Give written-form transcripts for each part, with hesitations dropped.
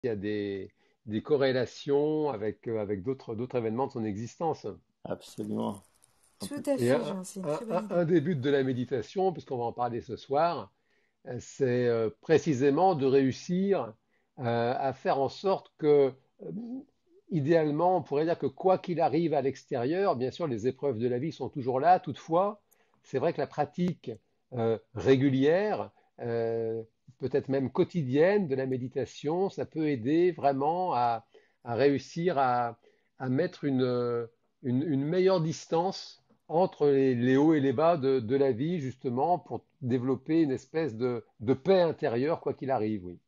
y a des corrélations avec d'autres événements de son existence. Absolument. En Tout tout- à fait, Jean, c'est une très bonne idée. Un des buts de la méditation, puisqu'on va en parler ce soir, c'est précisément de réussir à faire en sorte que, idéalement, on pourrait dire que quoi qu'il arrive à l'extérieur, bien sûr, les épreuves de la vie sont toujours là. Toutefois, c'est vrai que la pratique régulière, euh, peut-être même quotidienne de la méditation, ça peut aider vraiment à réussir à mettre une meilleure distance entre les hauts et les bas de la vie, justement, pour développer une espèce de paix intérieure, quoi qu'il arrive, oui.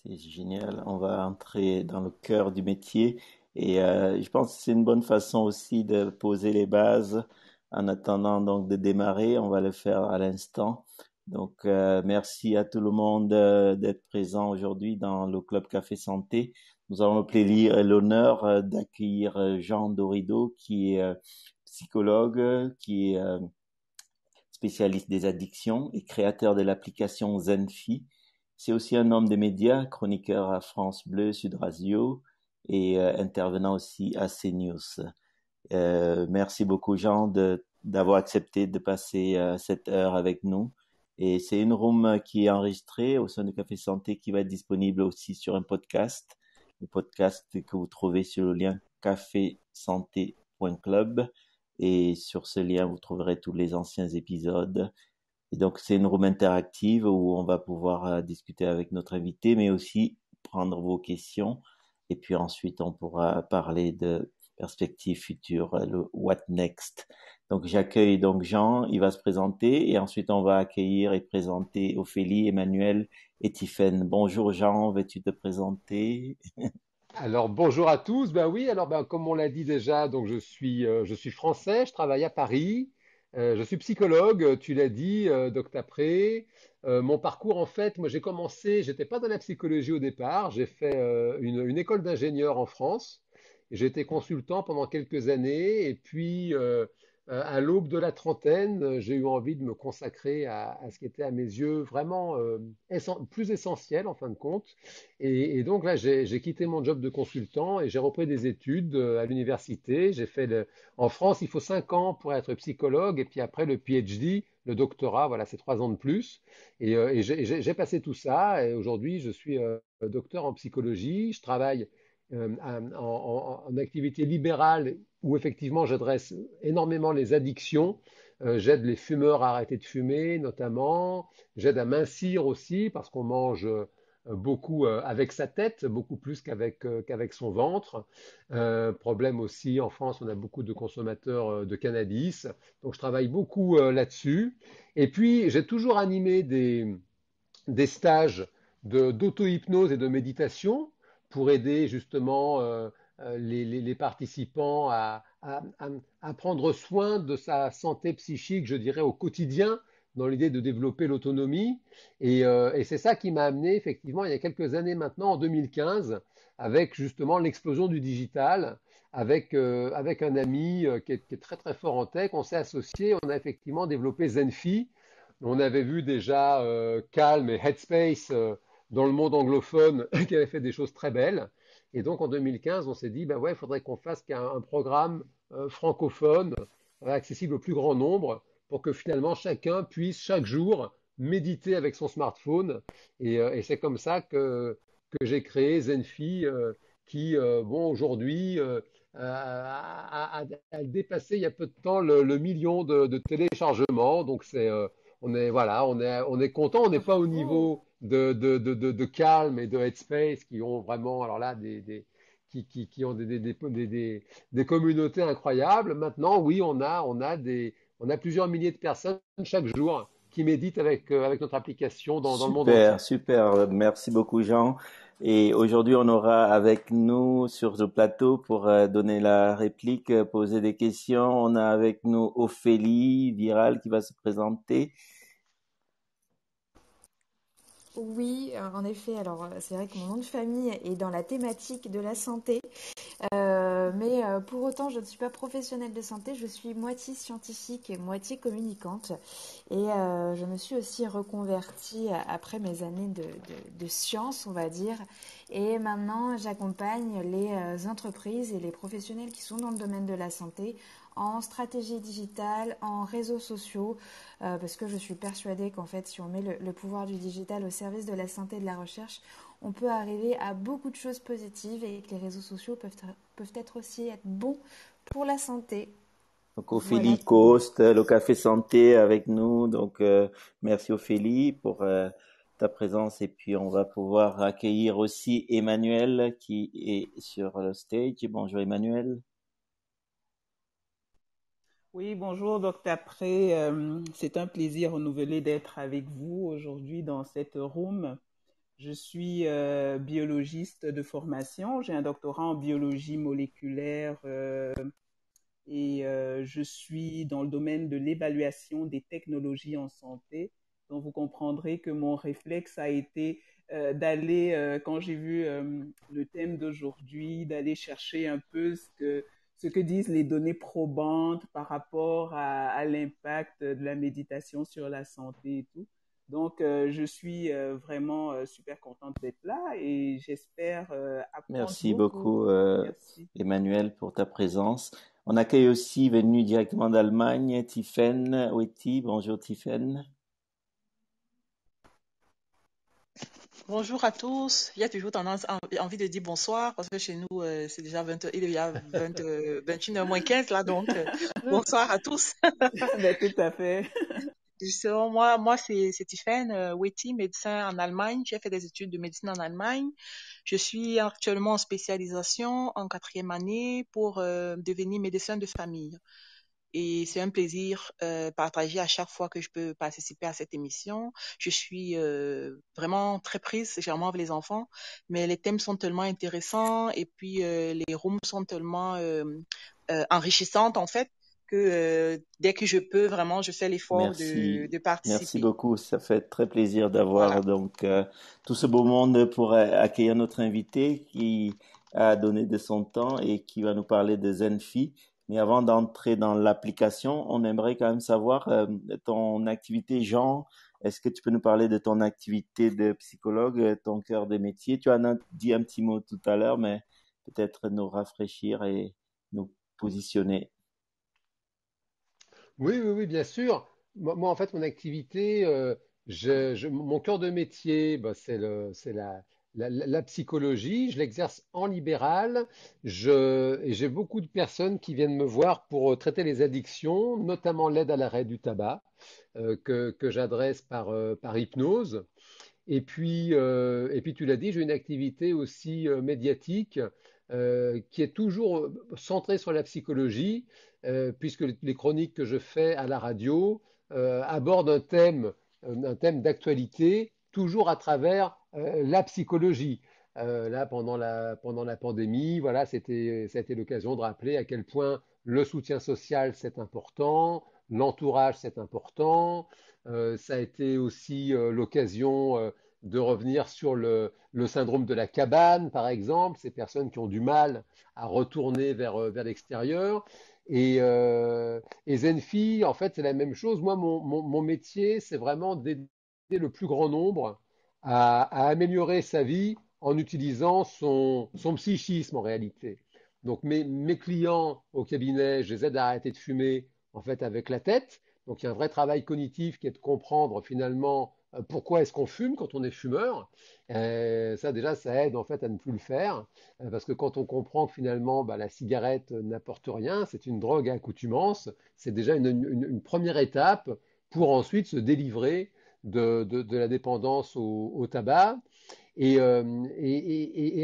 C'est génial. On va entrer dans le cœur du métier et je pense que c'est une bonne façon aussi de poser les bases en attendant donc de démarrer. On va le faire à l'instant. Donc merci à tout le monde d'être présent aujourd'hui dans le Club Café Santé. Nous avons le plaisir et l'honneur d'accueillir Jean Dorido qui est psychologue, qui est spécialiste des addictions et créateur de l'application Zenfi. C'est aussi un homme des médias, chroniqueur à France Bleu, Sud Radio et intervenant aussi à CNews. Merci beaucoup Jean d'avoir accepté de passer cette heure avec nous. Et c'est une room qui est enregistrée au sein du Café Santé qui va être disponible aussi sur un podcast. Le podcast que vous trouvez sur le lien cafesanté.club. Et sur ce lien, vous trouverez tous les anciens épisodes. Et donc, c'est une room interactive où on va pouvoir discuter avec notre invité, mais aussi prendre vos questions. Et puis ensuite, on pourra parler de perspectives futures, le what next. Donc, j'accueille donc Jean, il va se présenter et ensuite on va accueillir et présenter Ophélie, Emmanuel et Tiffaine. Bonjour Jean, veux-tu te présenter? Alors bonjour à tous. Ben oui, alors ben, comme on l'a dit déjà, donc je suis français, je travaille à Paris, je suis psychologue, tu l'as dit, Doctapré. Mon parcours en fait, moi j'ai commencé, j'étais pas dans la psychologie au départ, j'ai fait une école d'ingénieur en France. J'ai été consultant pendant quelques années et puis à l'aube de la trentaine, j'ai eu envie de me consacrer à ce qui était à mes yeux vraiment plus essentiel en fin de compte. Et donc là, j'ai quitté mon job de consultant et j'ai repris des études à l'université. En France, il faut 5 ans pour être psychologue et puis après le PhD, le doctorat, voilà, c'est 3 ans de plus. Et j'ai passé tout ça et aujourd'hui, je suis docteur en psychologie. Je travaille en activité libérale où effectivement j'adresse énormément les addictions. J'aide les fumeurs à arrêter de fumer, notamment. J'aide à mincir aussi parce qu'on mange beaucoup avec sa tête, beaucoup plus qu'avec son ventre. Problème aussi, en France, on a beaucoup de consommateurs de cannabis, donc je travaille beaucoup là-dessus. Et puis, j'ai toujours animé des stages d'auto-hypnose et de méditation pour aider justement les participants à prendre soin de sa santé psychique, je dirais, au quotidien, dans l'idée de développer l'autonomie. Et c'est ça qui m'a amené, effectivement, il y a quelques années maintenant, en 2015, avec justement l'explosion du digital, avec un ami qui est très très fort en tech, on s'est associé, on a effectivement développé Zenfi. On avait vu déjà Calm et Headspace dans le monde anglophone qui avaient fait des choses très belles. Et donc en 2015, on s'est dit, bah ouais, il faudrait qu'on fasse un programme francophone accessible au plus grand nombre pour que finalement chacun puisse chaque jour méditer avec son smartphone. Et c'est comme ça que j'ai créé Zenfi qui, bon, aujourd'hui, a dépassé il y a peu de temps le million de téléchargements. Donc voilà, on est content. On n'est pas au Bravo! niveau de Calm et de Headspace qui ont vraiment, alors là, qui ont des communautés incroyables. Maintenant, oui, on a plusieurs milliers de personnes chaque jour qui méditent avec notre application dans le monde Super, entier. super. Merci beaucoup, Jean. Et aujourd'hui, on aura avec nous sur ce plateau pour donner la réplique, poser des questions. On a avec nous Ophélie Viral qui va se présenter. Oui, en effet. Alors, c'est vrai que mon nom de famille est dans la thématique de la santé. Mais pour autant, je ne suis pas professionnelle de santé, je suis moitié scientifique et moitié communicante. Et je me suis aussi reconvertie après mes années de sciences, on va dire. Et maintenant, j'accompagne les entreprises et les professionnels qui sont dans le domaine de la santé en stratégie digitale, en réseaux sociaux, parce que je suis persuadée qu'en fait, si on met le pouvoir du digital au service de la santé et de la recherche, on peut arriver à beaucoup de choses positives et que les réseaux sociaux peuvent être aussi être bons pour la santé. Donc Voilà Ophélie pour... Coste, le Café Santé avec nous. Donc merci Ophélie pour ta présence et puis on va pouvoir accueillir aussi Emmanuel qui est sur le stage. Bonjour Emmanuel. Oui, bonjour, docteur Pré. C'est un plaisir renouvelé d'être avec vous aujourd'hui dans cette room. Je suis biologiste de formation. J'ai un doctorat en biologie moléculaire et je suis dans le domaine de l'évaluation des technologies en santé. Donc, vous comprendrez que mon réflexe a été d'aller, quand j'ai vu le thème d'aujourd'hui, d'aller chercher un peu ce que disent les données probantes par rapport à l'impact de la méditation sur la santé et tout. Donc, je suis vraiment super contente d'être là et j'espère apprendre Merci beaucoup. beaucoup Merci. Emmanuel pour ta présence. On accueille aussi venu directement d'Allemagne Tiffaine Oueti. Bonjour Tiffaine. Bonjour à tous. Il y a toujours envie de dire bonsoir parce que chez nous, c'est déjà 20, il est déjà 20, 21h moins 15 là, donc bonsoir à tous. Ben, tout à fait. Justement, moi c'est Tiffaine Weti, médecin en Allemagne. J'ai fait des études de médecine en Allemagne. Je suis actuellement en spécialisation en quatrième année pour devenir médecin de famille. Et c'est un plaisir partagé à chaque fois que je peux participer à cette émission. Je suis vraiment très prise, généralement avec les enfants, mais les thèmes sont tellement intéressants et puis les rooms sont tellement enrichissantes en fait que dès que je peux, vraiment, je fais l'effort Merci, de merci participer. beaucoup. Ça fait très plaisir d'avoir Voilà. donc tout ce beau monde pour accueillir notre invité qui a donné de son temps et qui va nous parler de Zenfi. Mais avant d'entrer dans l'application, on aimerait quand même savoir ton activité, Jean. Est-ce que tu peux nous parler de ton activité de psychologue, ton cœur de métier? Tu en as dit un petit mot tout à l'heure, mais peut-être nous rafraîchir et nous positionner. Oui, oui, oui, bien sûr. Moi, en fait, mon activité, mon cœur de métier, bah, c'est la psychologie. Je l'exerce en libéral. Et j'ai beaucoup de personnes qui viennent me voir pour traiter les addictions, notamment l'aide à l'arrêt du tabac, que j'adresse par hypnose. Et puis tu l'as dit, j'ai une activité aussi médiatique qui est toujours centrée sur la psychologie, puisque les chroniques que je fais à la radio abordent un thème d'actualité, toujours à travers la psychologie. Là, pendant la pandémie, voilà, ça a été l'occasion de rappeler à quel point le soutien social, c'est important, l'entourage, c'est important. Ça a été aussi l'occasion de revenir sur le syndrome de la cabane, par exemple, ces personnes qui ont du mal à retourner vers l'extérieur. Et Zenfi, en fait, c'est la même chose. Moi, mon métier, c'est vraiment d'aider le plus grand nombre à améliorer sa vie en utilisant son psychisme en réalité. Donc mes clients au cabinet, je les aide à arrêter de fumer en fait avec la tête. Donc il y a un vrai travail cognitif qui est de comprendre finalement pourquoi est-ce qu'on fume quand on est fumeur. Ça déjà, ça aide en fait à ne plus le faire. Parce que quand on comprend que finalement bah, la cigarette n'apporte rien, c'est une drogue à accoutumance, c'est déjà une première étape pour ensuite se délivrer de la dépendance au tabac. Et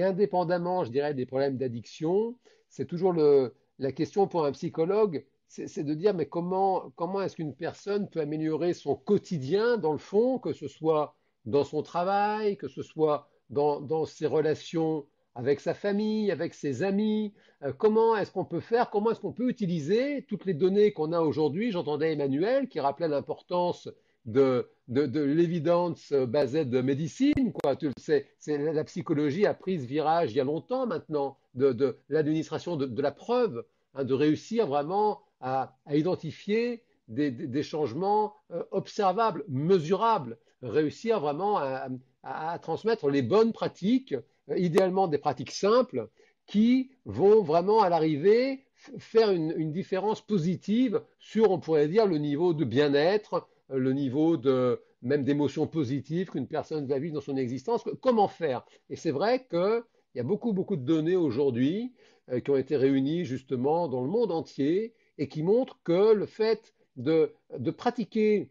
indépendamment, je dirais, des problèmes d'addiction, c'est toujours la question pour un psychologue, c'est de dire, mais comment est-ce qu'une personne peut améliorer son quotidien, dans le fond, que ce soit dans son travail, que ce soit dans ses relations avec sa famille, avec ses amis, comment est-ce qu'on peut faire, comment est-ce qu'on peut utiliser toutes les données qu'on a aujourd'hui. J'entendais Emmanuel qui rappelait l'importance de l'évidence basée de médecine, quoi. La psychologie a pris ce virage il y a longtemps maintenant, de l'administration de la preuve, hein, de réussir vraiment à identifier des changements observables, mesurables, réussir vraiment à transmettre les bonnes pratiques, idéalement des pratiques simples, qui vont vraiment à l'arrivée faire une différence positive sur, on pourrait dire, le niveau de bien-être, le niveau de même d'émotions positives qu'une personne va vivre dans son existence. Comment faire? Et c'est vrai qu'il y a beaucoup, beaucoup de données aujourd'hui qui ont été réunies justement dans le monde entier et qui montrent que le fait de pratiquer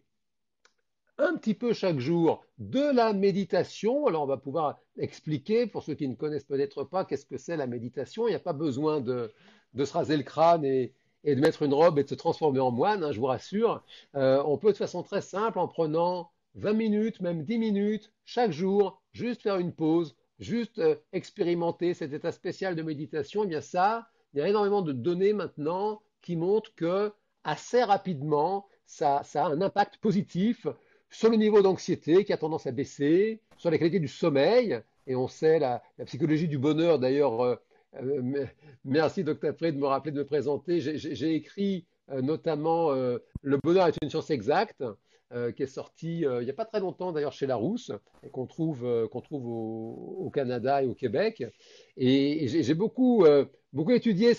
un petit peu chaque jour de la méditation. Alors, on va pouvoir expliquer, pour ceux qui ne connaissent peut-être pas, qu'est-ce que c'est la méditation. Il n'y a pas besoin de se raser le crâne et de mettre une robe et de se transformer en moine, hein, je vous rassure. On peut de façon très simple, en prenant 20 minutes, même 10 minutes, chaque jour, juste faire une pause, juste expérimenter cet état spécial de méditation. Eh bien ça, il y a énormément de données maintenant qui montrent que assez rapidement, ça a un impact positif sur le niveau d'anxiété qui a tendance à baisser, sur la qualité du sommeil, et on sait la psychologie du bonheur d'ailleurs. Merci Dr. Frey de me rappeler de me présenter. J'ai écrit notamment Le bonheur est une science exacte, qui est sorti il n'y a pas très longtemps d'ailleurs chez Larousse, et qu'on trouve au Canada et au Québec. Et j'ai beaucoup, beaucoup étudié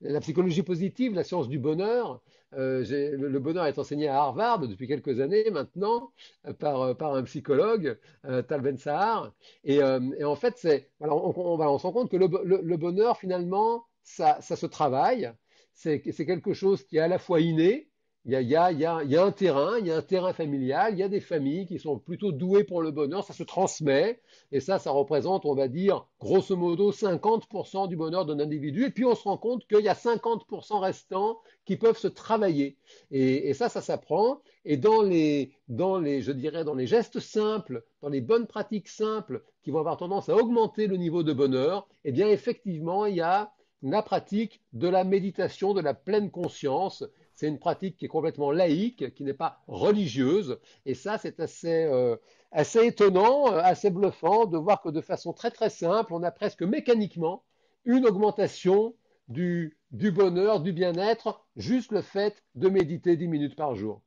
la psychologie positive, la science du bonheur. Le bonheur est enseigné à Harvard depuis quelques années maintenant par un psychologue, Tal Ben-Sahar. Et en fait, voilà, on se rend compte que le bonheur, finalement, ça se travaille. C'est quelque chose qui est à la fois inné. Il y a il y a un terrain familial, il y a des familles qui sont plutôt douées pour le bonheur, ça se transmet, et ça représente, on va dire, grosso modo, 50% du bonheur d'un individu, et puis on se rend compte qu'il y a 50% restants qui peuvent se travailler. Et ça s'apprend, et je dirais, dans les gestes simples, dans les bonnes pratiques simples, qui vont avoir tendance à augmenter le niveau de bonheur, eh bien, effectivement, il y a la pratique de la méditation, de la pleine conscience. C'est une pratique qui est complètement laïque, qui n'est pas religieuse. Et ça, c'est assez étonnant, assez bluffant de voir que de façon très très simple, on a presque mécaniquement une augmentation du bonheur, du bien-être, juste le fait de méditer 10 minutes par jour.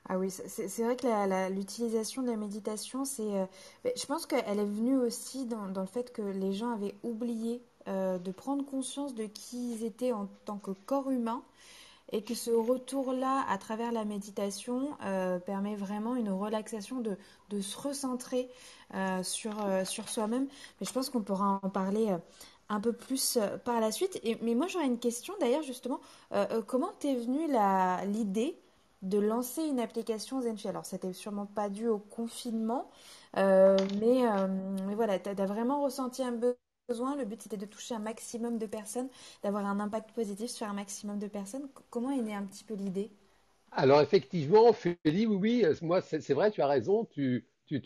Ah oui, c'est vrai que l'utilisation de la méditation, je pense qu'elle est venue aussi dans le fait que les gens avaient oublié de prendre conscience de qui ils étaient en tant que corps humain et que ce retour-là, à travers la méditation, permet vraiment une relaxation de se recentrer sur soi-même. Mais je pense qu'on pourra en parler un peu plus par la suite. Mais moi, j'aurais une question d'ailleurs, justement. Comment t'es venue l'idée de lancer une application Zenfi? Alors, c'était sûrement pas dû au confinement, mais voilà, t'as vraiment ressenti un besoin. Le but, c'était de toucher un maximum de personnes, d'avoir un impact positif sur un maximum de personnes. Comment est née un petit peu l'idée? Alors effectivement, Félix, oui, oui, moi c'est vrai, tu as raison, tu as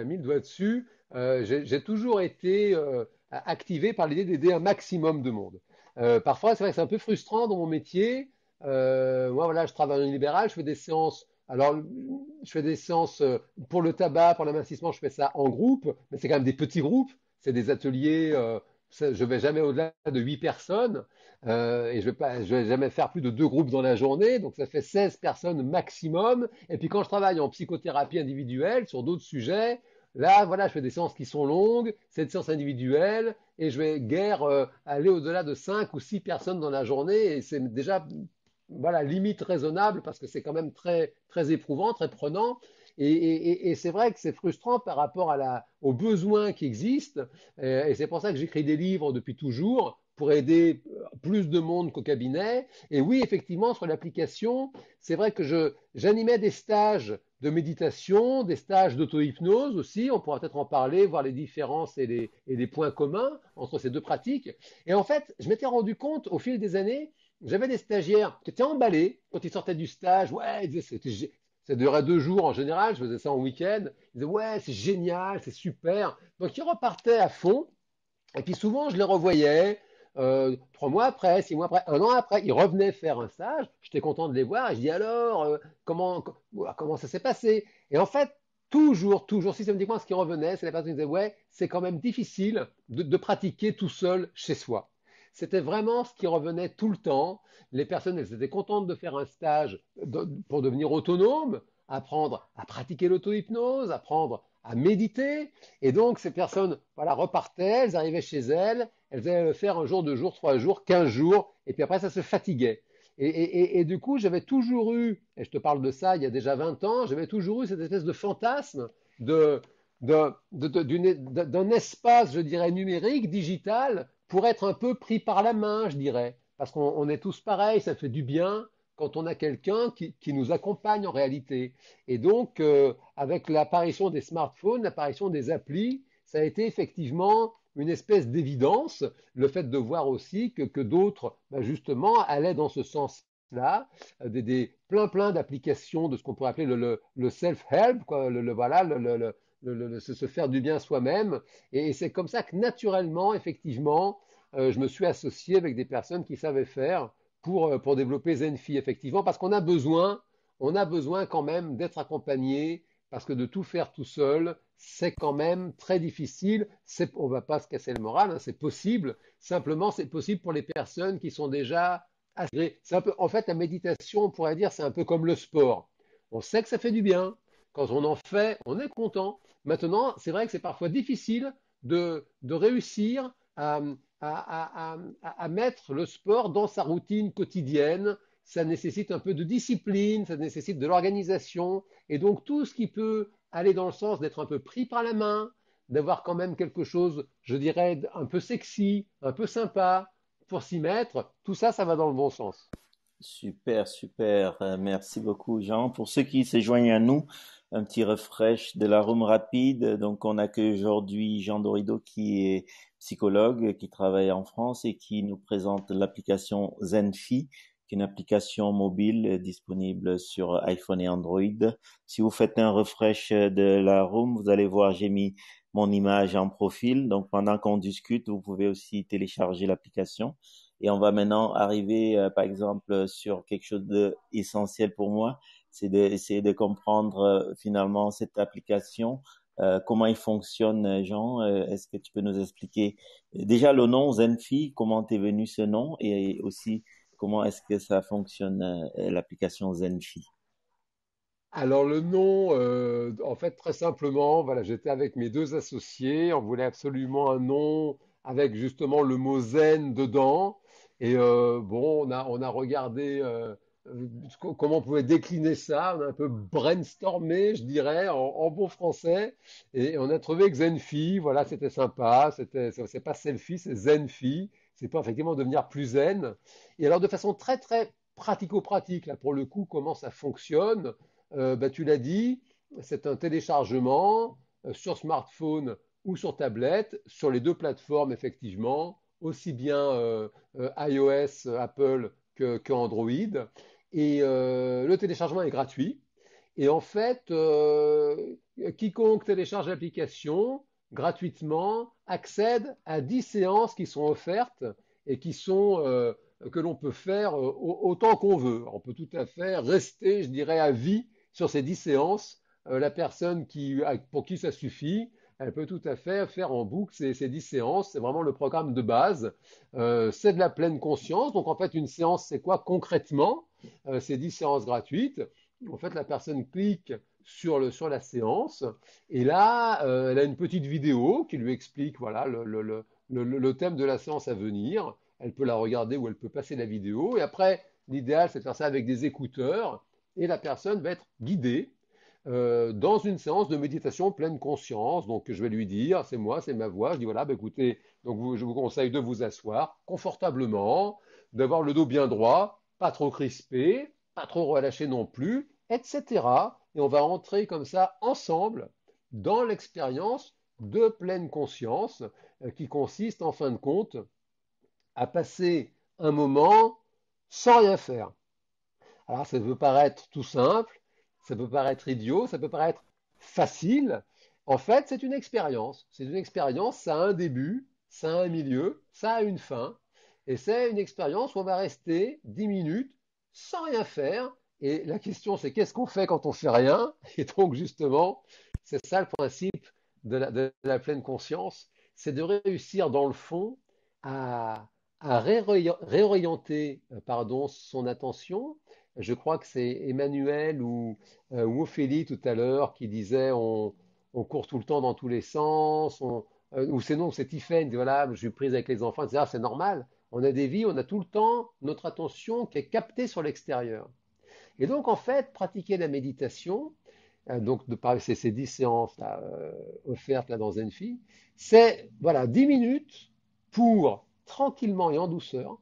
mis le doigt dessus. J'ai toujours été activé par l'idée d'aider un maximum de monde. Parfois, c'est vrai que c'est un peu frustrant dans mon métier. Moi, voilà, je travaille en libéral, je fais des séances. Alors, je fais des séances pour le tabac, pour l'amincissement, je fais ça en groupe, mais c'est quand même des petits groupes. C'est des ateliers. Je vais jamais au-delà de 8 personnes. Et je vais jamais faire plus de 2 groupes dans la journée, donc ça fait 16 personnes maximum. Et puis quand je travaille en psychothérapie individuelle sur d'autres sujets, là, voilà, je fais des séances qui sont longues, c'est des séances individuelles, et je vais guère aller au-delà de 5 ou 6 personnes dans la journée, et c'est déjà, voilà, limite raisonnable parce que c'est quand même très, très éprouvant, très prenant. Et c'est vrai que c'est frustrant par rapport aux besoins qui existent. Et c'est pour ça que j'écris des livres depuis toujours pour aider plus de monde qu'au cabinet. Et oui, effectivement, sur l'application, c'est vrai que j'animais des stages de méditation, des stages d'auto-hypnose aussi. On pourra peut-être en parler, voir les différences et les points communs entre ces deux pratiques. Et en fait, je m'étais rendu compte au fil des années, j'avais des stagiaires qui étaient emballés quand ils sortaient du stage. Ouais, ils disaient, ça durait 2 jours en général, je faisais ça en week-end. Ils disaient, ouais, c'est génial, c'est super. Donc ils repartaient à fond. Et puis souvent, je les revoyais 3 mois après, 6 mois après, 1 an après, ils revenaient faire un stage. J'étais content de les voir et je dis alors, comment ça s'est passé? Et en fait, toujours, systématiquement, ce qui revenait, c'est la personne qui disait, ouais, c'est quand même difficile de pratiquer tout seul chez soi. C'était vraiment ce qui revenait tout le temps. Les personnes, elles étaient contentes de faire un stage pour devenir autonomes, apprendre à pratiquer l'auto-hypnose, apprendre à méditer. Et donc, ces personnes, voilà, repartaient, elles arrivaient chez elles allaient le faire un jour, 2 jours, 3 jours, 15 jours, et puis après, ça se fatiguait. Et du coup, j'avais toujours eu, et je te parle de ça il y a déjà 20 ans, j'avais toujours eu cette espèce de fantasme de, d'un espace, je dirais, numérique, digital, pour être un peu pris par la main, je dirais. Parce qu'on est tous pareils, ça fait du bien quand on a quelqu'un qui nous accompagne en réalité. Et donc, avec l'apparition des smartphones, l'apparition des applis, ça a été effectivement une espèce d'évidence, le fait de voir aussi que d'autres, ben justement, allaient dans ce sens-là, plein d'applications de ce qu'on pourrait appeler le self-help, quoi, voilà, se faire du bien soi-même. Et c'est comme ça que naturellement, effectivement, je me suis associé avec des personnes qui savaient faire pour développer Zenfi, effectivement, parce on a besoin quand même d'être accompagné, parce que de tout faire tout seul, c'est quand même très difficile. On ne va pas se casser le moral, hein, c'est possible. Simplement, c'est possible pour les personnes qui sont déjà assez. En fait, la méditation, on pourrait dire, c'est un peu comme le sport. On sait que ça fait du bien. Quand on en fait, on est content. Maintenant, c'est vrai que c'est parfois difficile de réussir à mettre le sport dans sa routine quotidienne. Ça nécessite un peu de discipline, ça nécessite de l'organisation. Et donc tout ce qui peut aller dans le sens d'être un peu pris par la main, d'avoir quand même quelque chose, je dirais, un peu sexy, un peu sympa pour s'y mettre, tout ça, ça va dans le bon sens. Super, super. Merci beaucoup, Jean. Pour ceux qui se joignent à nous, un petit refresh de la room rapide. Donc, on accueille aujourd'hui Jean Dorido, qui est psychologue, qui travaille en France et qui nous présente l'application Zenfi, qui est une application mobile disponible sur iPhone et Android. Si vous faites un refresh de la room, vous allez voir, j'ai mis mon image en profil. Donc, pendant qu'on discute, vous pouvez aussi télécharger l'application. Et on va maintenant arriver, par exemple, sur quelque chose d'essentiel pour moi, c'est d'essayer de comprendre finalement cette application, comment il fonctionne, Jean. Est-ce que tu peux nous expliquer déjà le nom Zenfi, comment t'es venu ce nom et aussi comment est-ce que ça fonctionne, l'application Zenfi? Alors le nom, en fait, très simplement, voilà, j'étais avec mes 2 associés, on voulait absolument un nom avec justement le mot zen dedans. Et bon, on a regardé comment on pouvait décliner ça, on a un peu brainstormé, je dirais, en bon français, et on a trouvé que Zenfi, voilà, c'était sympa, c'est pas selfie, c'est Zenfi, c'est pour effectivement devenir plus zen. Et alors de façon très très pratico-pratique, là pour le coup, comment ça fonctionne? Bah, tu l'as dit, c'est un téléchargement sur smartphone ou sur tablette, sur les 2 plateformes, effectivement, aussi bien iOS, Apple que Android. Et le téléchargement est gratuit. Et en fait, quiconque télécharge l'application gratuitement accède à 10 séances qui sont offertes et que l'on peut faire autant qu'on veut. On peut tout à fait rester, je dirais, à vie sur ces 10 séances. La personne pour qui ça suffit, elle peut tout à fait faire en boucle ces 10 séances. C'est vraiment le programme de base. C'est de la pleine conscience. Donc en fait, une séance, c'est quoi concrètement? Ces 10 séances gratuites. En fait, la personne clique sur la séance et là, elle a une petite vidéo qui lui explique voilà, le thème de la séance à venir. Elle peut la regarder ou elle peut passer la vidéo. Et après, l'idéal, c'est de faire ça avec des écouteurs et la personne va être guidée dans une séance de méditation pleine conscience. Donc, je vais lui dire, c'est moi, c'est ma voix. Je dis, voilà, bah, écoutez, donc je vous conseille de vous asseoir confortablement, d'avoir le dos bien droit, pas trop crispé, pas trop relâché non plus, etc. Et on va entrer comme ça ensemble dans l'expérience de pleine conscience qui consiste en fin de compte à passer un moment sans rien faire. Alors ça peut paraître tout simple, ça peut paraître idiot, ça peut paraître facile. En fait, c'est une expérience. C'est une expérience, ça a un début, ça a un milieu, ça a une fin. Et c'est une expérience où on va rester 10 minutes sans rien faire. Et la question, c'est qu'est-ce qu'on fait quand on fait rien? Et donc, justement, c'est ça le principe de la pleine conscience, c'est de réussir dans le fond à, réorienter pardon, son attention. Je crois que c'est Emmanuel ou Ophélie tout à l'heure qui disait on court tout le temps dans tous les sens, ou c'est non, c'est Tiffen, voilà, je suis prise avec les enfants, etc. C'est normal. On a des vies, on a tout le temps notre attention qui est captée sur l'extérieur. Et donc, en fait, pratiquer la méditation, donc de par ces 10 séances là, offertes là, dans Zenfi, c'est voilà, 10 minutes pour tranquillement et en douceur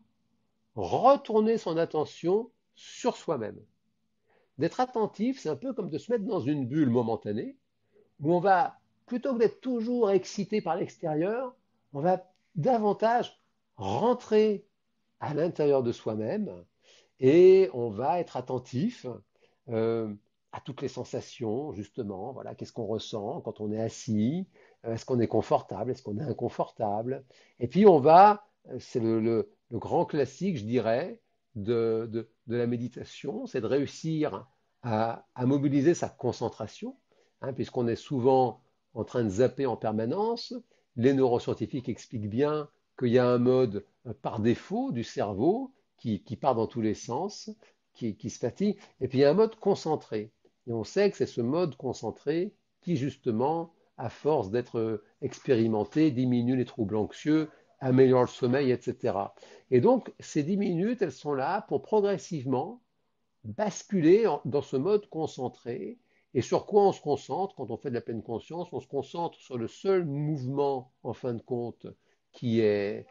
retourner son attention sur soi-même. D'être attentif, c'est un peu comme de se mettre dans une bulle momentanée où on va, plutôt que d'être toujours excité par l'extérieur, on va davantage rentrer à l'intérieur de soi-même et on va être attentif euh, à toutes les sensations, justement. Voilà, qu'est-ce qu'on ressent quand on est assis? Est-ce qu'on est confortable? Est-ce qu'on est inconfortable? Et puis on va, c'est le grand classique, je dirais, de la méditation, c'est de réussir à mobiliser sa concentration, hein, puisqu'on est souvent en train de zapper en permanence. Les neuroscientifiques expliquent bien qu'il y a un mode par défaut du cerveau qui part dans tous les sens, qui se fatigue, et puis il y a un mode concentré. Et on sait que c'est ce mode concentré qui, justement, à force d'être expérimenté, diminue les troubles anxieux, améliore le sommeil, etc. Et donc, ces 10 minutes, elles sont là pour progressivement basculer dans ce mode concentré. Et sur quoi on se concentre quand on fait de la pleine conscience? On se concentre sur le seul mouvement, en fin de compte, qui est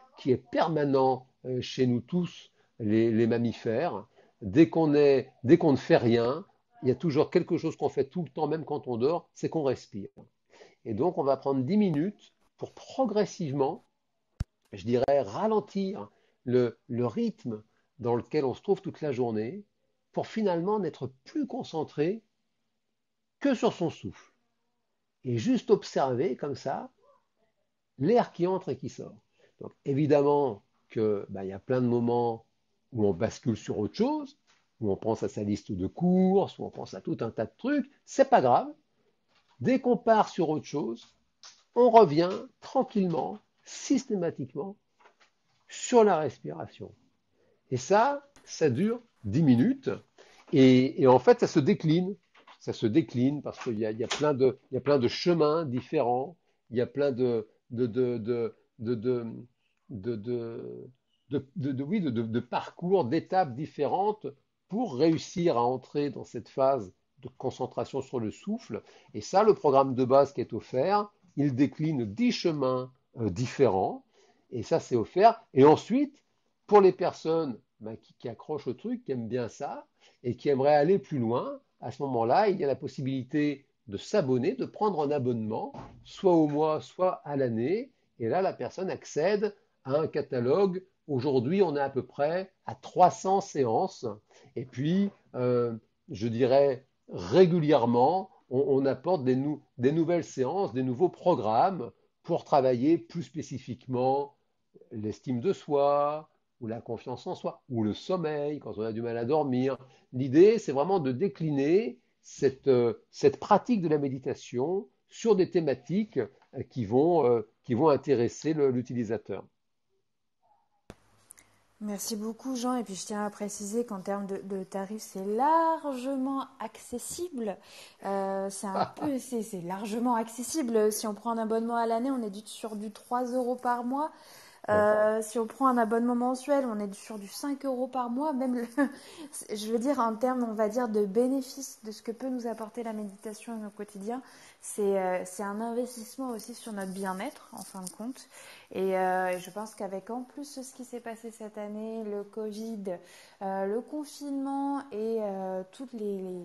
permanent chez nous tous, les mammifères. Dès qu'on ne fait rien, il y a toujours quelque chose qu'on fait tout le temps, même quand on dort, c'est qu'on respire. Et donc, on va prendre 10 minutes pour progressivement, je dirais, ralentir le rythme dans lequel on se trouve toute la journée pour finalement n'être plus concentré que sur son souffle et juste observer comme ça l'air qui entre et qui sort. Donc évidemment que y a plein de moments où on bascule sur autre chose, où on pense à sa liste de courses, où on pense à tout un tas de trucs, c'est pas grave. Dès qu'on part sur autre chose, on revient tranquillement, systématiquement sur la respiration. Et ça dure 10 minutes. Et en fait, ça se décline. Ça se décline parce qu'il y a plein de chemins différents. Il y a plein de parcours, d'étapes différentes pour réussir à entrer dans cette phase de concentration sur le souffle. Et ça, le programme de base qui est offert, il décline 10 chemins différents. Et ça, c'est offert. Et ensuite, pour les personnes qui accrochent au truc, qui aiment bien ça, et qui aimeraient aller plus loin, à ce moment-là, il y a la possibilité de s'abonner, de prendre un abonnement, soit au mois, soit à l'année. Et là, la personne accède à un catalogue. Aujourd'hui, on est à peu près à 300 séances. Et puis, je dirais régulièrement, on apporte des nouvelles séances, des nouveaux programmes pour travailler plus spécifiquement l'estime de soi, ou la confiance en soi, ou le sommeil, quand on a du mal à dormir. L'idée, c'est vraiment de décliner cette pratique de la méditation sur des thématiques qui vont intéresser l'utilisateur. Merci beaucoup Jean, et puis je tiens à préciser qu'en termes de tarifs c'est largement accessible. C'est largement accessible. Si on prend un abonnement à l'année, on est sur du 3 euros par mois. Ouais. Si on prend un abonnement mensuel, on est sur du 5 euros par mois. Je veux dire, en termes, on va dire, de bénéfices de ce que peut nous apporter la méditation au quotidien, c'est un investissement aussi sur notre bien-être, en fin de compte. Et je pense qu'avec en plus ce qui s'est passé cette année, le Covid, le confinement et toutes les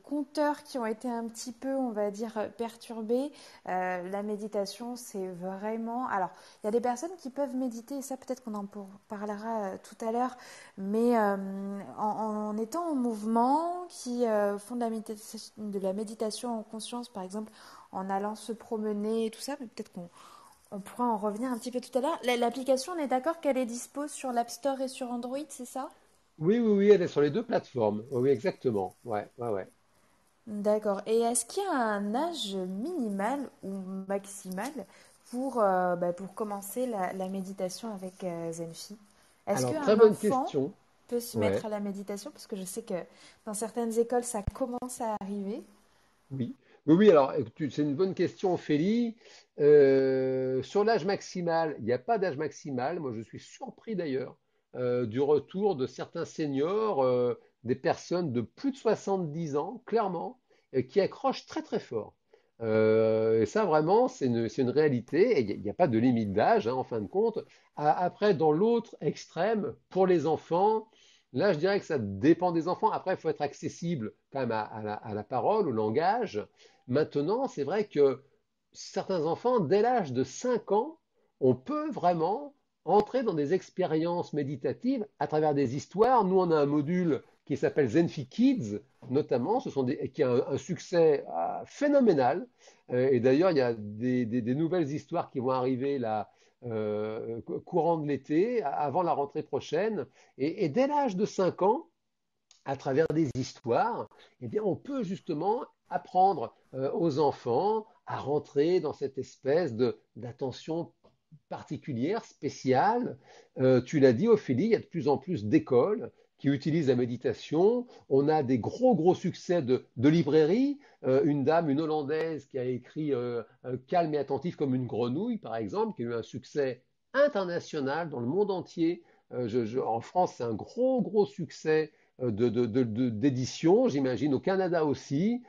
compteurs qui ont été un petit peu, on va dire, perturbés, la méditation, c'est vraiment... Alors, il y a des personnes qui peuvent méditer, et ça peut-être qu'on en parlera tout à l'heure, mais en étant en mouvement, qui font de la méditation en conscience, par exemple, en allant se promener et tout ça, mais peut-être On pourra en revenir un petit peu tout à l'heure. L'application, on est d'accord qu'elle est dispo sur l'App Store et sur Android, c'est ça? Oui, oui, oui, elle est sur les deux plateformes. Oui, oui, exactement. Ouais, ouais, ouais. D'accord. Et est-ce qu'il y a un âge minimal ou maximal pour commencer la méditation avec Zenfi? Est-ce Alors, très qu'un bonne enfant question. peut se mettre Ouais. à la méditation? Parce que je sais que dans certaines écoles, ça commence à arriver. Oui, oui, oui. Alors, c'est une bonne question, Ophélie. Sur l'âge maximal, il n'y a pas d'âge maximal. Moi, je suis surpris d'ailleurs du retour de certains seniors, des personnes de plus de 70 ans, clairement, qui accrochent très très fort. Et ça, vraiment, c'est une réalité. Et il n'y a pas de limite d'âge, hein, en fin de compte. Après, dans l'autre extrême, pour les enfants, là, je dirais que ça dépend des enfants. Après, il faut être accessible quand même à la parole, au langage. Maintenant, c'est vrai que certains enfants, dès l'âge de 5 ans, on peut vraiment entrer dans des expériences méditatives à travers des histoires. Nous, on a un module qui s'appelle Zenfi Kids, notamment, qui a un succès phénoménal. Et d'ailleurs, il y a des nouvelles histoires qui vont arriver là, courant de l'été, avant la rentrée prochaine. Et dès l'âge de 5 ans, à travers des histoires, eh bien, on peut justement apprendre aux enfants à rentrer dans cette espèce d'attention particulière, spéciale. Tu l'as dit, Ophélie, il y a de plus en plus d'écoles qui utilisent la méditation. On a des gros, gros succès de librairies. Une dame, une Hollandaise, qui a écrit Calme et attentif comme une grenouille, par exemple, qui a eu un succès international dans le monde entier. En France, c'est un gros, gros succès d'édition, j'imagine, au Canada aussi.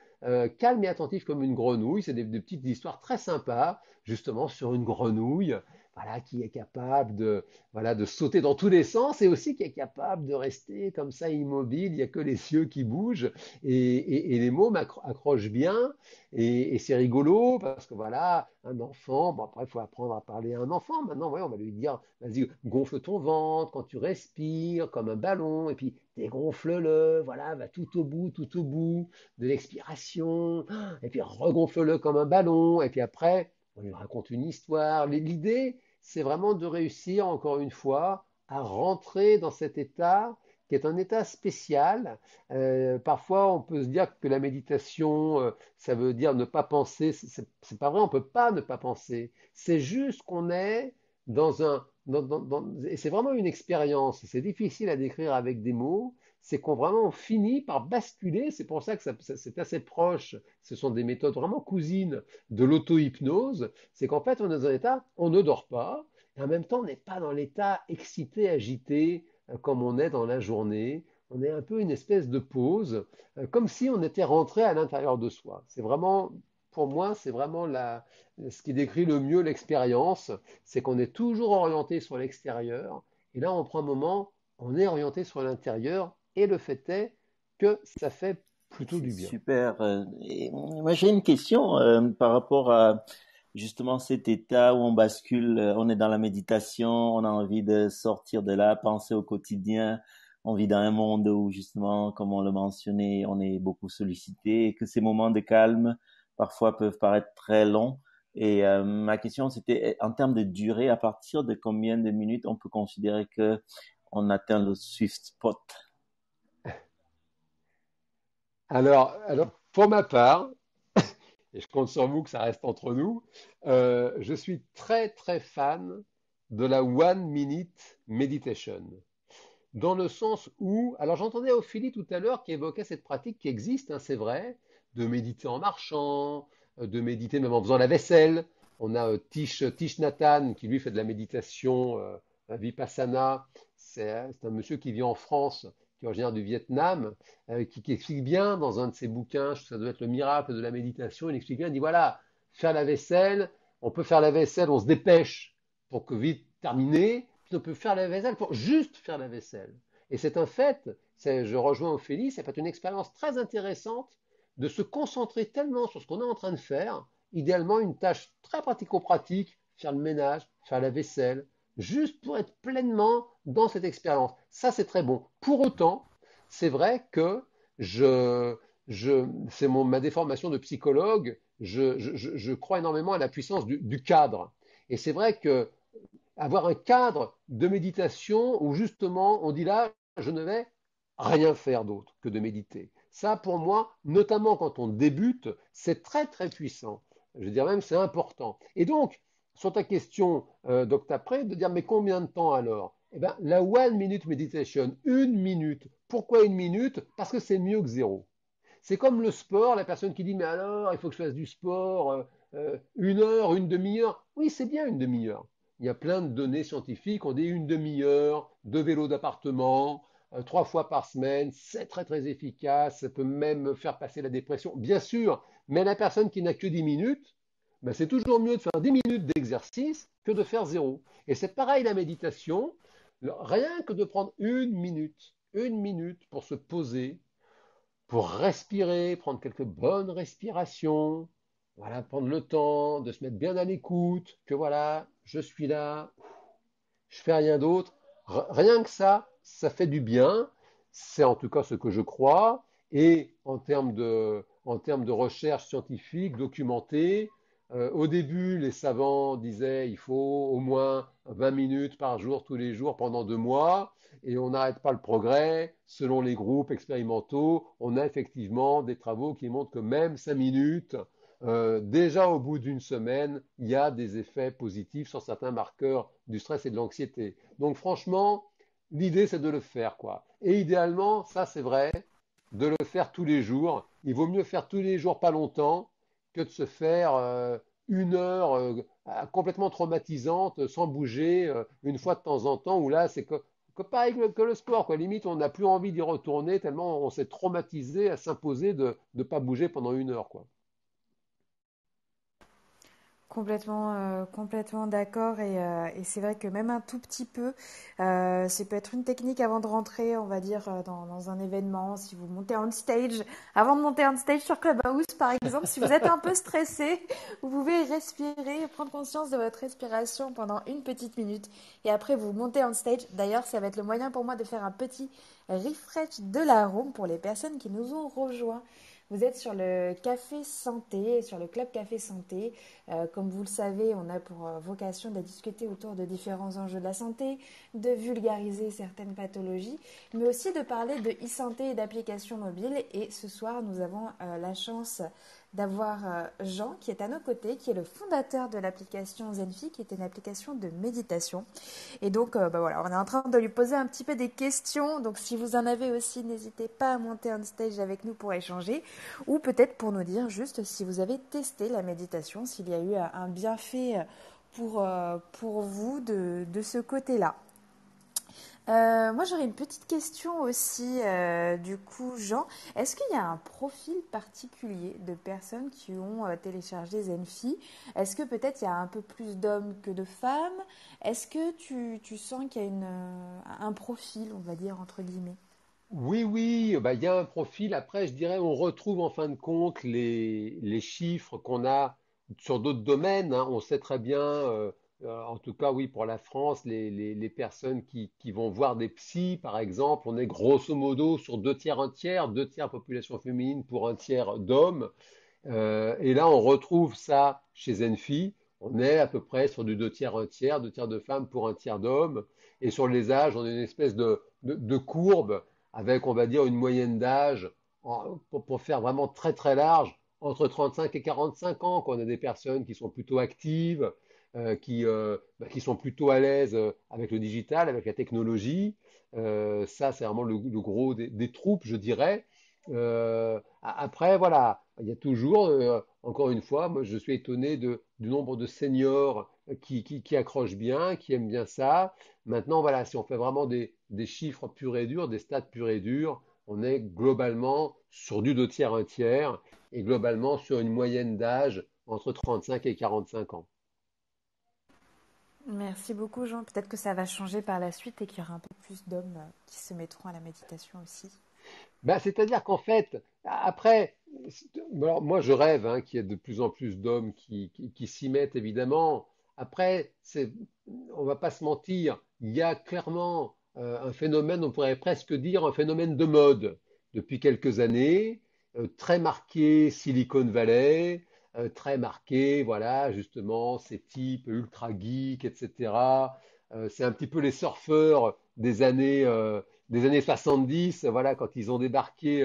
Calme et attentif comme une grenouille, c'est des petites histoires très sympas, justement sur une grenouille, voilà, qui est capable voilà, de sauter dans tous les sens et aussi qui est capable de rester comme ça immobile, il n'y a que les cieux qui bougent et les mots accrochent bien et c'est rigolo parce que voilà, un enfant, bon après il faut apprendre à parler à un enfant, maintenant ouais, on va lui dire, vas-y, gonfle ton ventre quand tu respires comme un ballon et puis dégonfle-le, voilà, va tout au bout de l'expiration et puis regonfle-le comme un ballon et puis après on lui raconte une histoire. L'idée, c'est vraiment de réussir, encore une fois, à rentrer dans cet état qui est un état spécial. Parfois, on peut se dire que la méditation, ça veut dire ne pas penser. C'est pas vrai, on peut pas ne pas penser. C'est juste qu'on est dans et c'est vraiment une expérience. C'est difficile à décrire avec des mots. C'est qu'on vraiment finit par basculer. C'est pour ça que c'est assez proche. Ce sont des méthodes vraiment cousines de l'auto-hypnose, c'est qu'en fait, on est dans un état, on ne dort pas, et en même temps, on n'est pas dans l'état excité, agité, comme on est dans la journée. On est un peu une espèce de pause, comme si on était rentré à l'intérieur de soi. C'est vraiment, pour moi, c'est vraiment ce qui décrit le mieux l'expérience, c'est qu'on est toujours orienté sur l'extérieur, et là, on prend un moment, on est orienté sur l'intérieur, et le fait est que ça fait plutôt C'est du bien. super. Et moi, j'ai une question par rapport à justement cet état où on bascule, on est dans la méditation, on a envie de sortir de là, penser au quotidien. On vit dans un monde où justement, comme on le mentionnait, on est beaucoup sollicité et que ces moments de calme parfois peuvent paraître très longs. Et ma question, c'était en termes de durée, à partir de combien de minutes on peut considérer que on atteint le sweet spot? Alors, pour ma part, et je compte sur vous que ça reste entre nous, je suis très très fan de la One Minute Meditation. Dans le sens où, alors j'entendais Ophélie tout à l'heure qui évoquait cette pratique qui existe, hein, c'est vrai, de méditer en marchant, de méditer même en faisant la vaisselle. On a Tish Nathan qui lui fait de la méditation Vipassana. C'est un monsieur qui vit en France, qui est originaire du Vietnam, qui explique bien dans un de ses bouquins, ça doit être le miracle de la méditation, il explique bien, il dit voilà, faire la vaisselle, on peut faire la vaisselle, on se dépêche pour que vite terminer, puis on peut faire la vaisselle pour juste faire la vaisselle. Et c'est un fait, je rejoins Ophélie, ça peut être une expérience très intéressante de se concentrer tellement sur ce qu'on est en train de faire, idéalement une tâche très pratico-pratique, faire le ménage, faire la vaisselle, juste pour être pleinement dans cette expérience. Ça, c'est très bon. Pour autant, c'est vrai que je, ma déformation de psychologue, je crois énormément à la puissance du cadre. Et c'est vrai que avoir un cadre de méditation où justement on dit là, je ne vais rien faire d'autre que de méditer. Ça, pour moi, notamment quand on débute, c'est très très puissant. Je veux dire même, c'est important. Et donc, sur ta question, d'Octapré, de dire mais combien de temps alors? Eh bien, la one minute meditation, 1 minute. Pourquoi 1 minute? Parce que c'est mieux que zéro. C'est comme le sport, la personne qui dit mais alors il faut que je fasse du sport 1 heure, une demi-heure. Oui, c'est bien une demi-heure. Il y a plein de données scientifiques. On dit une demi-heure, 2 vélos d'appartement, 3 fois par semaine. C'est très très efficace. Ça peut même faire passer la dépression, bien sûr. Mais la personne qui n'a que 10 minutes, ben, c'est toujours mieux de faire 10 minutes d'exercice que de faire zéro. Et c'est pareil la méditation. Rien que de prendre 1 minute pour se poser, pour respirer, prendre quelques bonnes respirations, voilà, prendre le temps de se mettre bien à l'écoute, que voilà, je suis là, je fais rien d'autre. Rien que ça fait du bien. C'est en tout cas ce que je crois. Et en termes de recherche scientifique documentée, au début, les savants disaient il faut au moins 20 minutes par jour, tous les jours, pendant 2 mois. Et on n'arrête pas le progrès. Selon les groupes expérimentaux, on a effectivement des travaux qui montrent que même 5 minutes, déjà au bout d'une semaine, il y a des effets positifs sur certains marqueurs du stress et de l'anxiété. Donc franchement, l'idée c'est de le faire, quoi. Et idéalement, ça c'est vrai, de le faire tous les jours. Il vaut mieux faire tous les jours pas longtemps que de se faire 1 heure complètement traumatisante sans bouger une fois de temps en temps où là c'est que pareil que le sport, quoi. Limite on n'a plus envie d'y retourner tellement on s'est traumatisé à s'imposer de ne pas bouger pendant 1 heure, quoi. Complètement d'accord et c'est vrai que même un tout petit peu, ça peut être une technique avant de rentrer, on va dire, dans un événement, si vous montez on stage, avant de monter on stage sur Clubhouse par exemple, si vous êtes un peu stressé, vous pouvez respirer, prendre conscience de votre respiration pendant une petite minute et après vous montez on stage. D'ailleurs, ça va être le moyen pour moi de faire un petit refresh de la room pour les personnes qui nous ont rejoints. Vous êtes sur le Café Santé, sur le Club Café Santé. Comme vous le savez, on a pour vocation de discuter autour de différents enjeux de la santé, de vulgariser certaines pathologies, mais aussi de parler de e-santé et d'applications mobiles. Et ce soir, nous avons la chance d'avoir Jean qui est à nos côtés, qui est le fondateur de l'application Zenfi, qui est une application de méditation. Et donc, voilà, on est en train de lui poser un petit peu des questions. Donc, si vous en avez aussi, n'hésitez pas à monter on stage avec nous pour échanger, ou peut-être pour nous dire juste si vous avez testé la méditation, s'il y a eu un bienfait pour vous de ce côté-là. Moi, j'aurais une petite question aussi, du coup, Jean. Est-ce qu'il y a un profil particulier de personnes qui ont téléchargé Zenfi? Est-ce que peut-être il y a un peu plus d'hommes que de femmes? Est-ce que tu sens qu'il y a un profil, on va dire, entre guillemets? Oui, oui, bah, il y a un profil. Après, je dirais, on retrouve en fin de compte les chiffres qu'on a sur d'autres domaines, hein. On sait très bien, en tout cas, oui, pour la France, les personnes qui vont voir des psys, par exemple, on est grosso modo sur 2 tiers, un tiers, 2 tiers population féminine pour un tiers d'hommes. Et là, on retrouve ça chez Zenfi. On est à peu près sur du 2 tiers, un tiers, 2 tiers de femmes pour un tiers d'hommes. Et sur les âges, on a une espèce de courbe avec, on va dire, une moyenne d'âge pour faire vraiment très très large, entre 35 et 45 ans. Qu'on a des personnes qui sont plutôt actives, qui sont plutôt à l'aise avec le digital, avec la technologie. Ça, c'est vraiment le gros des troupes, je dirais. Après, voilà, il y a toujours, encore une fois, moi je suis étonné du nombre de seniors qui accrochent bien, qui aiment bien ça. Maintenant, voilà, si on fait vraiment des chiffres purs et durs, des stats purs et durs, on est globalement sur du 2 tiers, un tiers, et globalement sur une moyenne d'âge entre 35 et 45 ans. Merci beaucoup, Jean. Peut-être que ça va changer par la suite et qu'il y aura un peu plus d'hommes qui se mettront à la méditation aussi. Ben, c'est-à-dire qu'en fait, après, alors moi je rêve hein, qu'il y ait de plus en plus d'hommes qui s'y mettent, évidemment. Après, on va pas se mentir, il y a clairement un phénomène, on pourrait presque dire un phénomène de mode depuis quelques années, très marqué Silicon Valley, très marqué, voilà, justement, ces types ultra geeks, etc. C'est un petit peu les surfeurs des années 70, voilà, quand ils ont débarqué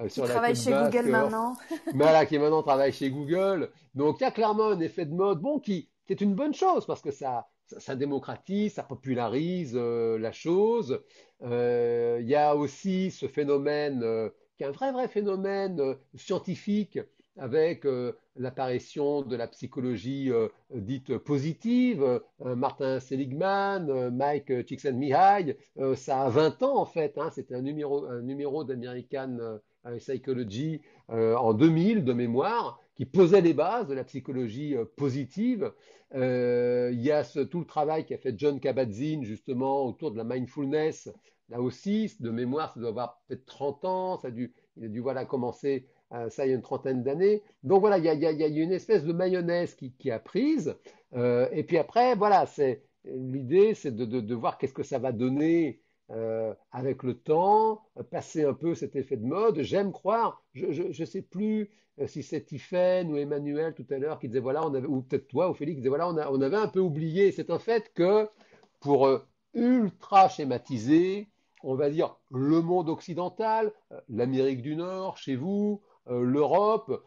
Qui sur la travaille côte chez Google basque, maintenant. voilà, qui maintenant travaille chez Google. Donc il y a clairement un effet de mode, bon, qui est une bonne chose parce que ça démocratise, ça popularise la chose. Il y a aussi ce phénomène, qui est un vrai phénomène scientifique avec l'apparition de la psychologie dite positive. Martin Seligman, Mike Csikszentmihalyi, ça a 20 ans en fait, hein, c'était un numéro d'American Psychology en 2000 de mémoire, qui posait les bases de la psychologie positive. Il y a tout le travail qu'a fait John Kabat-Zinn justement autour de la mindfulness. Là aussi, de mémoire, ça doit avoir peut-être 30 ans, il a dû voilà, commencer ça il y a une trentaine d'années. Donc voilà, il y a une espèce de mayonnaise qui a prise. Et puis après, voilà, l'idée, c'est de voir qu'est-ce que ça va donner avec le temps, passer un peu cet effet de mode. J'aime croire, je sais plus si c'est Tiffaine ou Emmanuel tout à l'heure qui disait voilà, ou peut-être toi ou Félix qui disait voilà, on avait un peu oublié. C'est un fait que pour ultra schématiser, on va dire le monde occidental, l'Amérique du Nord, chez vous, l'Europe,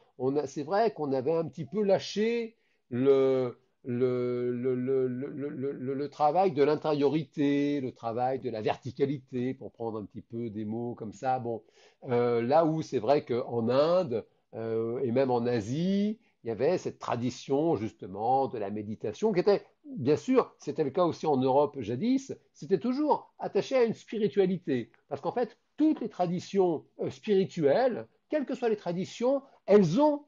c'est vrai qu'on avait un petit peu lâché le, le travail de l'intériorité, le travail de la verticalité, pour prendre un petit peu des mots comme ça. Bon, là où c'est vrai qu'en Inde et même en Asie, il y avait cette tradition justement de la méditation qui était, bien sûr, c'était le cas aussi en Europe jadis, c'était toujours attaché à une spiritualité. Parce qu'en fait, toutes les traditions spirituelles, quelles que soient les traditions, elles ont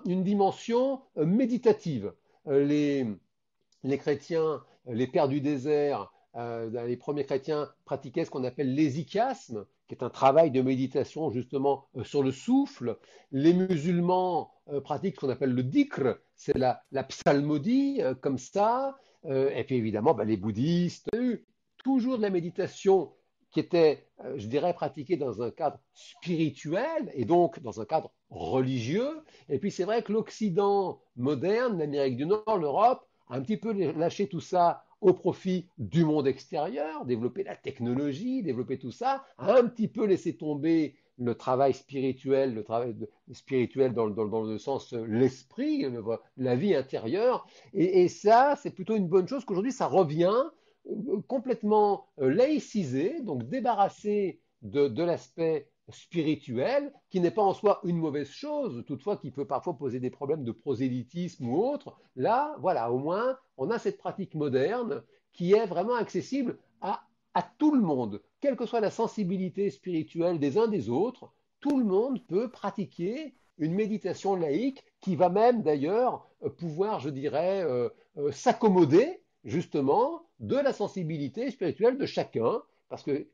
une dimension méditative. Euh, les, les chrétiens, les pères du désert, les premiers chrétiens pratiquaient ce qu'on appelle l'hésychiasme, qui est un travail de méditation justement sur le souffle. Les musulmans pratiquent ce qu'on appelle le dhikr, c'est la psalmodie comme ça. Et puis évidemment, ben, les bouddhistes, toujours de la méditation qui était, je dirais, pratiquée dans un cadre spirituel et donc dans un cadre religieux. Et puis c'est vrai que l'Occident moderne, l'Amérique du Nord, l'Europe, un petit peu lâcher tout ça au profit du monde extérieur, développer la technologie, développer tout ça, un petit peu laisser tomber le travail spirituel dans le sens l'esprit, la vie intérieure. Et ça, c'est plutôt une bonne chose qu'aujourd'hui, ça revient complètement laïcisé, donc débarrassé de l'aspect spirituel, qui n'est pas en soi une mauvaise chose, toutefois qui peut parfois poser des problèmes de prosélytisme ou autre. Là, voilà, au moins, on a cette pratique moderne qui est vraiment accessible à tout le monde, quelle que soit la sensibilité spirituelle des uns des autres, tout le monde peut pratiquer une méditation laïque qui va même d'ailleurs pouvoir, je dirais, s'accommoder justement de la sensibilité spirituelle de chacun, parce que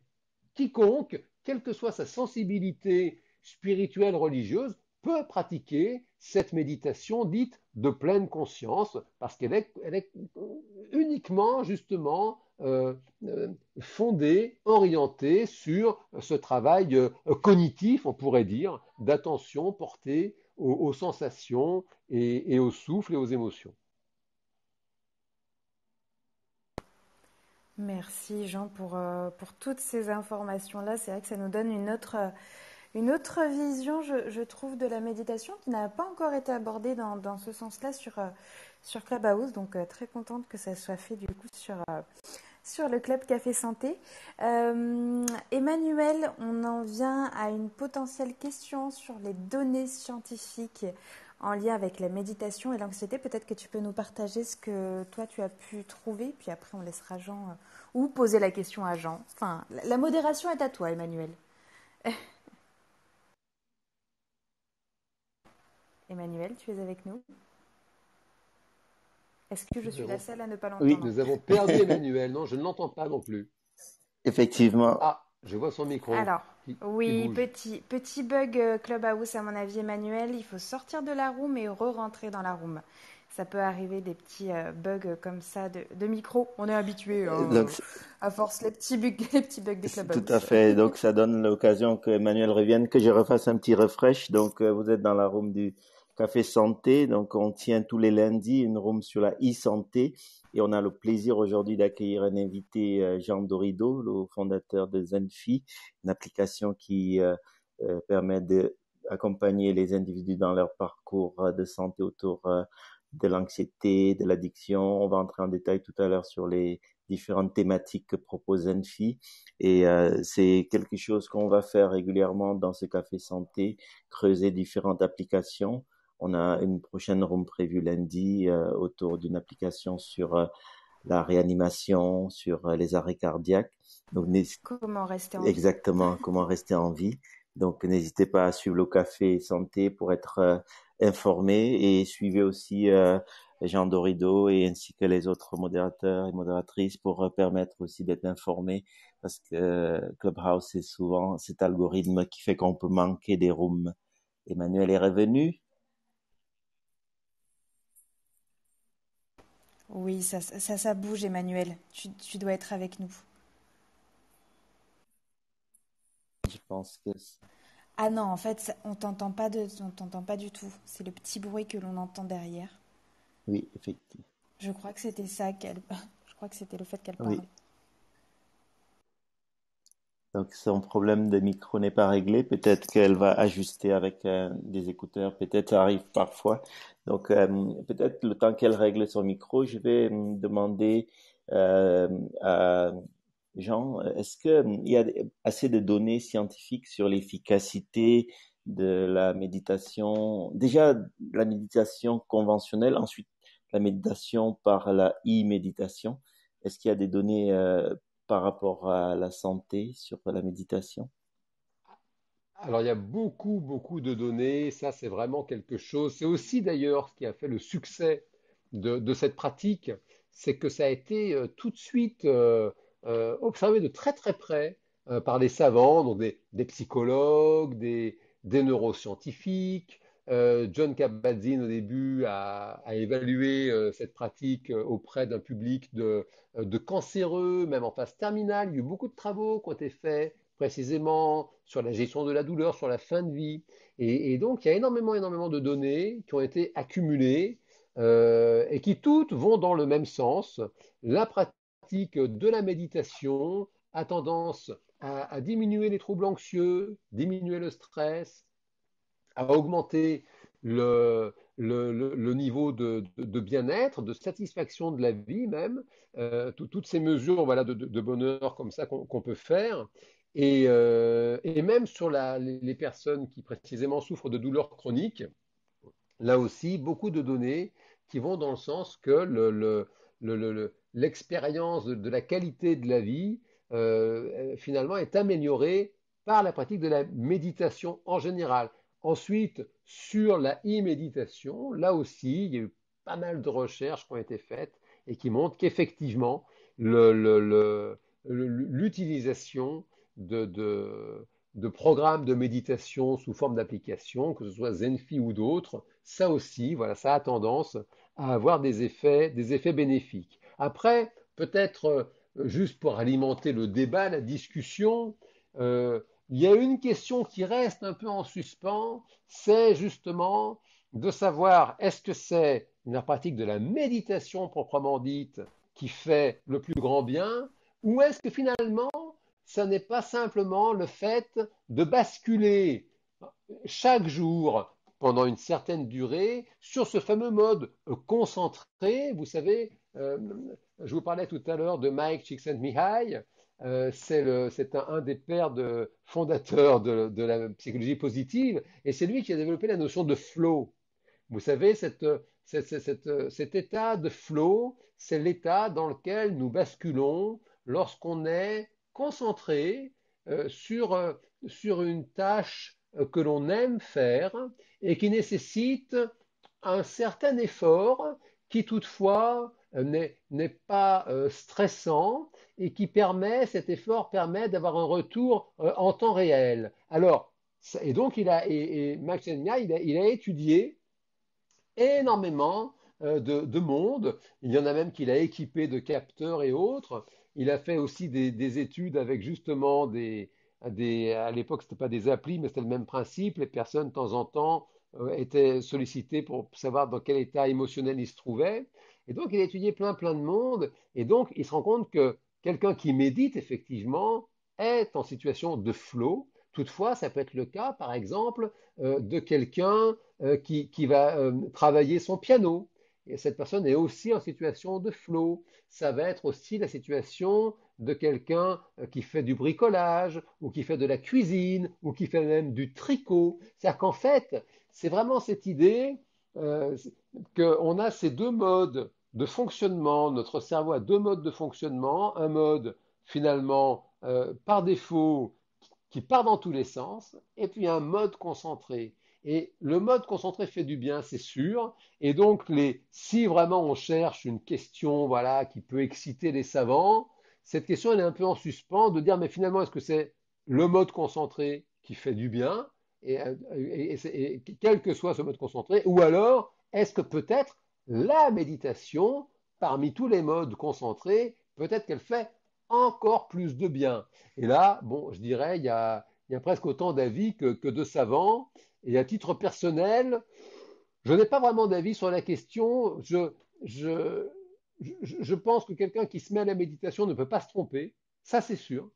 quiconque, quelle que soit sa sensibilité spirituelle religieuse, peut pratiquer cette méditation dite de pleine conscience, parce elle est uniquement, justement, fondée, orientée sur ce travail cognitif, on pourrait dire, d'attention portée aux sensations et au souffle et aux émotions. Merci Jean pour toutes ces informations-là. C'est vrai que ça nous donne une autre vision, je trouve, de la méditation qui n'a pas encore été abordée dans ce sens-là sur Clubhouse. Donc très contente que ça soit fait du coup sur le Club Café Santé. Emmanuel, on en vient à une potentielle question sur les données scientifiques en lien avec la méditation et l'anxiété. Peut-être que tu peux nous partager ce que toi tu as pu trouver, puis après on laissera Jean ou poser la question à Jean. Enfin, la modération est à toi, Emmanuel. Emmanuel, tu es avec nous? Est-ce que je suis la seule à ne pas Oui, l'entendre? Nous avons perdu Emmanuel, non, je ne l'entends pas non plus. effectivement. Ah, je vois son micro Alors, qui oui, bouge. petit bug Clubhouse à mon avis, Emmanuel. Il faut sortir de la room et re-rentrer dans la room. Ça peut arriver des petits bugs comme ça de micro. On est habitué Donc, à force les petits bugs des tout à Clubhouse. fait. Donc, ça donne l'occasion que Emmanuel revienne, que je refasse un petit refresh. Donc, vous êtes dans la room du Café Santé. Donc, on tient tous les lundis une room sur la e-santé. Et on a le plaisir aujourd'hui d'accueillir un invité, Jean Dorido, le fondateur de Zenfi, une application qui permet d'accompagner les individus dans leur parcours de santé autour de l'anxiété, de l'addiction. On va entrer en détail tout à l'heure sur les différentes thématiques que propose Zenfi. Et c'est quelque chose qu'on va faire régulièrement dans ce café santé, creuser différentes applications. On a une prochaine room prévue lundi autour d'une application sur la réanimation, sur les arrêts cardiaques. Donc, Comment rester en vie? exactement, comment rester en vie. Donc, n'hésitez pas à suivre le Café Santé pour être informé et suivez aussi Jean Dorido et ainsi que les autres modérateurs et modératrices pour permettre aussi d'être informés parce que Clubhouse, c'est souvent cet algorithme qui fait qu'on peut manquer des rooms. Emmanuel est revenu. Oui, ça bouge, Emmanuel. Tu dois être avec nous. Je pense que Ah non, en fait, on t'entend pas du tout. C'est le petit bruit que l'on entend derrière. oui, effectivement. Je crois que c'était ça qu'elle. Je crois que c'était le fait qu'elle Oui. parle. Donc son problème de micro n'est pas réglé. Peut-être qu'elle va ajuster avec des écouteurs. Peut-être ça arrive parfois. Donc peut-être le temps qu'elle règle son micro, je vais demander à Jean, est-ce que il y a assez de données scientifiques sur l'efficacité de la méditation? Déjà la méditation conventionnelle, ensuite la méditation par la e-méditation. Est-ce qu'il y a des données par rapport à la santé sur la méditation? Alors, il y a beaucoup, beaucoup de données. Ça, c'est vraiment quelque chose. C'est aussi d'ailleurs ce qui a fait le succès de cette pratique, c'est que ça a été tout de suite observé de très, très près par des savants, donc des psychologues, des neuroscientifiques. John Kabat-Zinn, au début, a évalué cette pratique auprès d'un public de cancéreux, même en phase terminale. Il y a eu beaucoup de travaux qui ont été faits précisément sur la gestion de la douleur, sur la fin de vie. Et donc, il y a énormément, énormément de données qui ont été accumulées et qui toutes vont dans le même sens. La pratique de la méditation a tendance à diminuer les troubles anxieux, diminuer le stress, à augmenter le niveau de bien-être, de satisfaction de la vie même, toutes ces mesures voilà, de bonheur comme ça qu'on peut faire. Et même sur les personnes qui précisément souffrent de douleurs chroniques, là aussi, beaucoup de données qui vont dans le sens que l'expérience de la qualité de la vie, finalement, est améliorée par la pratique de la méditation en général. Ensuite, sur la e-méditation, là aussi, il y a eu pas mal de recherches qui ont été faites et qui montrent qu'effectivement, l'utilisation de programmes de méditation sous forme d'application, que ce soit Zenfi ou d'autres, ça aussi, voilà, ça a tendance à avoir des effets bénéfiques. Après, peut-être juste pour alimenter le débat, la discussion, euh, il y a une question qui reste un peu en suspens, c'est justement de savoir est-ce que c'est la pratique de la méditation proprement dite qui fait le plus grand bien, ou est-ce que finalement, ce n'est pas simplement le fait de basculer chaque jour pendant une certaine durée sur ce fameux mode concentré. Vous savez, je vous parlais tout à l'heure de Mike Csikszentmihalyi. C'est un des pères fondateurs de la psychologie positive et c'est lui qui a développé la notion de flow. Vous savez, cet état de flow, c'est l'état dans lequel nous basculons lorsqu'on est concentré sur une tâche que l'on aime faire et qui nécessite un certain effort qui toutefois n'est pas stressant et cet effort permet d'avoir un retour en temps réel. Alors, et donc Max Enya, il a étudié énormément de monde. Il y en a même qu'il a équipé de capteurs et autres. Il a fait aussi des études avec justement à l'époque, ce n'était pas des applis, mais c'était le même principe. Les personnes, de temps en temps, était sollicité pour savoir dans quel état émotionnel il se trouvait. Et donc, il a étudié plein de monde. Et donc, il se rend compte que quelqu'un qui médite, effectivement, est en situation de flow. Toutefois, ça peut être le cas, par exemple, de quelqu'un qui va travailler son piano. Et cette personne est aussi en situation de flow. Ça va être aussi la situation de quelqu'un qui fait du bricolage, ou qui fait de la cuisine, ou qui fait même du tricot. C'est-à-dire qu'en fait, c'est vraiment cette idée euh, qu'on a ces deux modes de fonctionnement. Notre cerveau a deux modes de fonctionnement. Un mode, finalement, par défaut, qui part dans tous les sens, et puis un mode concentré. Et le mode concentré fait du bien, c'est sûr. Et donc, si vraiment on cherche une question, voilà, qui peut exciter les savants, cette question elle est un peu en suspens de dire, mais finalement, est-ce que c'est le mode concentré qui fait du bien, et quel que soit ce mode concentré, ou alors est-ce que peut-être la méditation, parmi tous les modes concentrés, peut-être qu'elle fait encore plus de bien. Et là, bon, je dirais, il y a presque autant d'avis que de savants. Et à titre personnel, je n'ai pas vraiment d'avis sur la question. Je, je pense que quelqu'un qui se met à la méditation ne peut pas se tromper, ça c'est sûr.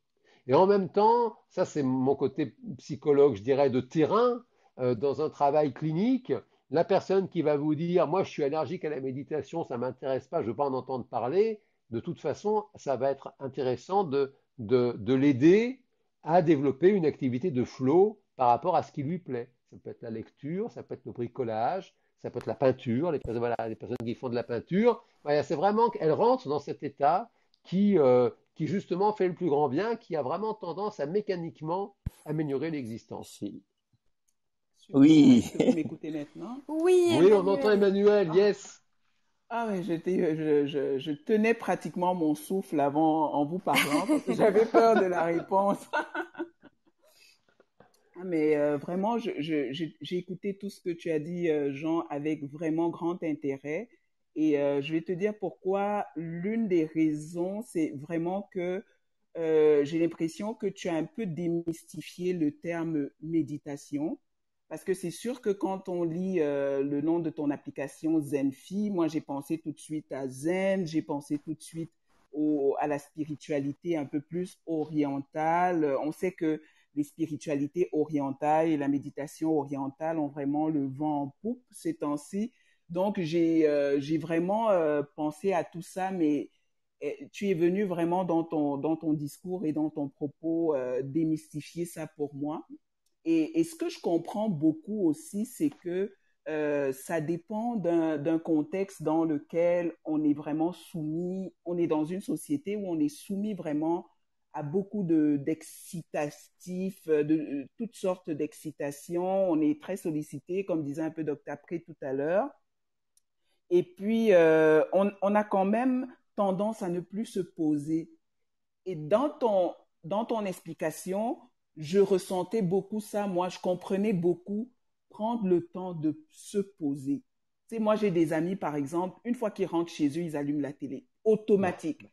Et en même temps, ça c'est mon côté psychologue, je dirais, de terrain, dans un travail clinique. La personne qui va vous dire, moi je suis allergique à la méditation, ça ne m'intéresse pas, je ne veux pas en entendre parler, de toute façon, ça va être intéressant de l'aider à développer une activité de flow par rapport à ce qui lui plaît. Ça peut être la lecture, ça peut être le bricolage, ça peut être la peinture, voilà, les personnes qui font de la peinture. Voilà, c'est vraiment qu'elles rentrent dans cet état qui justement fait le plus grand bien, qui a vraiment tendance à mécaniquement améliorer l'existence. C'est- Super. Oui, Est-ce que vous m'écoutez maintenant? Oui, Oui, on entend Emmanuel. Emmanuel, Ah, yes. ah ouais, je tenais pratiquement mon souffle avant en vous parlant parce que j'avais peur de la réponse. Ah, mais vraiment, j'ai écouté tout ce que tu as dit, Jean, avec vraiment grand intérêt. Et je vais te dire pourquoi. L'une des raisons, c'est vraiment que j'ai l'impression que tu as un peu démystifié le terme méditation. Parce que c'est sûr que quand on lit le nom de ton application Zenfi, moi j'ai pensé tout de suite à Zen, j'ai pensé tout de suite à la spiritualité un peu plus orientale. On sait que les spiritualités orientales et la méditation orientale ont vraiment le vent en poupe ces temps-ci. Donc, j'ai vraiment pensé à tout ça, mais tu es venu vraiment dans ton discours et dans ton propos démystifier ça pour moi. Et ce que je comprends beaucoup aussi, c'est que ça dépend d'un contexte dans lequel on est vraiment soumis, on est dans une société où on est soumis vraiment à beaucoup d'excitatifs, de toutes sortes d'excitations. On est très sollicité, comme disait un peu Dr. Pré tout à l'heure. Et puis, on a quand même tendance à ne plus se poser. Et dans ton explication, je ressentais beaucoup ça. Moi, je comprenais beaucoup prendre le temps de se poser. Tu sais, moi, j'ai des amis, par exemple, une fois qu'ils rentrent chez eux, ils allument la télé. Automatique.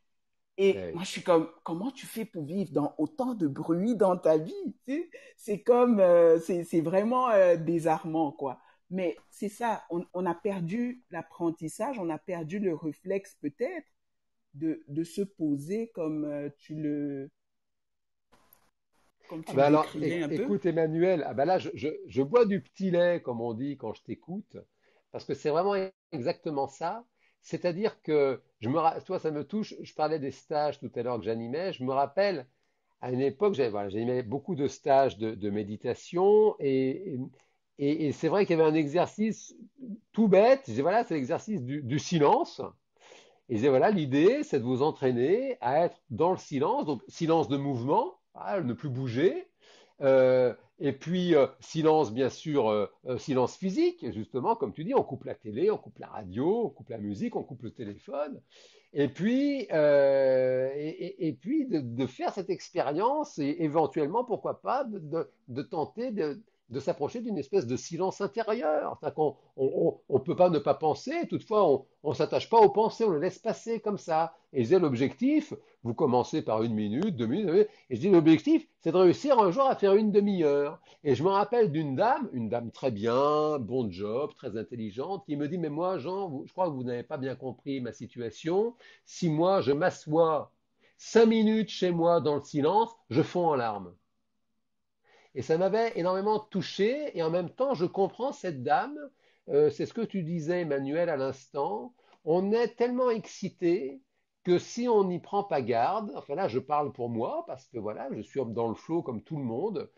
Et Oui. moi, je suis comme, comment tu fais pour vivre dans autant de bruit dans ta vie? Tu sais, c'est comme, c'est vraiment désarmant, quoi. Mais c'est ça, on a perdu l'apprentissage, on a perdu le réflexe peut-être de se poser comme comme Ah tu ben le alors, décrivais un peu. écoute Emmanuel, ah ben là, je bois du petit lait, comme on dit quand je t'écoute, parce que c'est vraiment exactement ça. C'est-à-dire que, toi, ça me touche, je parlais des stages tout à l'heure que j'animais, je me rappelle, à une époque, voilà, j'animais beaucoup de stages de méditation, et c'est vrai qu'il y avait un exercice tout bête, je disais, voilà, c'est l'exercice du silence. Et je disais, voilà, l'idée, c'est de vous entraîner à être dans le silence, donc silence de mouvement, voilà, ne plus bouger. Et puis, silence, bien sûr, silence physique, justement, comme tu dis, on coupe la télé, on coupe la radio, on coupe la musique, on coupe le téléphone. Et puis de faire cette expérience et éventuellement, pourquoi pas, de tenter de s'approcher d'une espèce de silence intérieur. C'est-à-dire qu'on peut pas ne pas penser, toutefois on s'attache pas aux pensées, on les laisse passer comme ça. Et je disais l'objectif, vous commencez par 1 minute, 2 minutes, et je dis l'objectif, c'est de réussir un jour à faire une demi-heure. Et je me rappelle une dame très bien, bon job, très intelligente, qui me dit, mais moi, Jean, je crois que vous n'avez pas bien compris ma situation. Si moi, je m'assois 5 minutes chez moi dans le silence, je fonds en larmes. Et ça m'avait énormément touché, et en même temps, je comprends cette dame. C'est ce que tu disais, Emmanuel, à l'instant. On est tellement excité que si on n'y prend pas garde, enfin là, je parle pour moi, parce que voilà, je suis dans le flot comme tout le monde.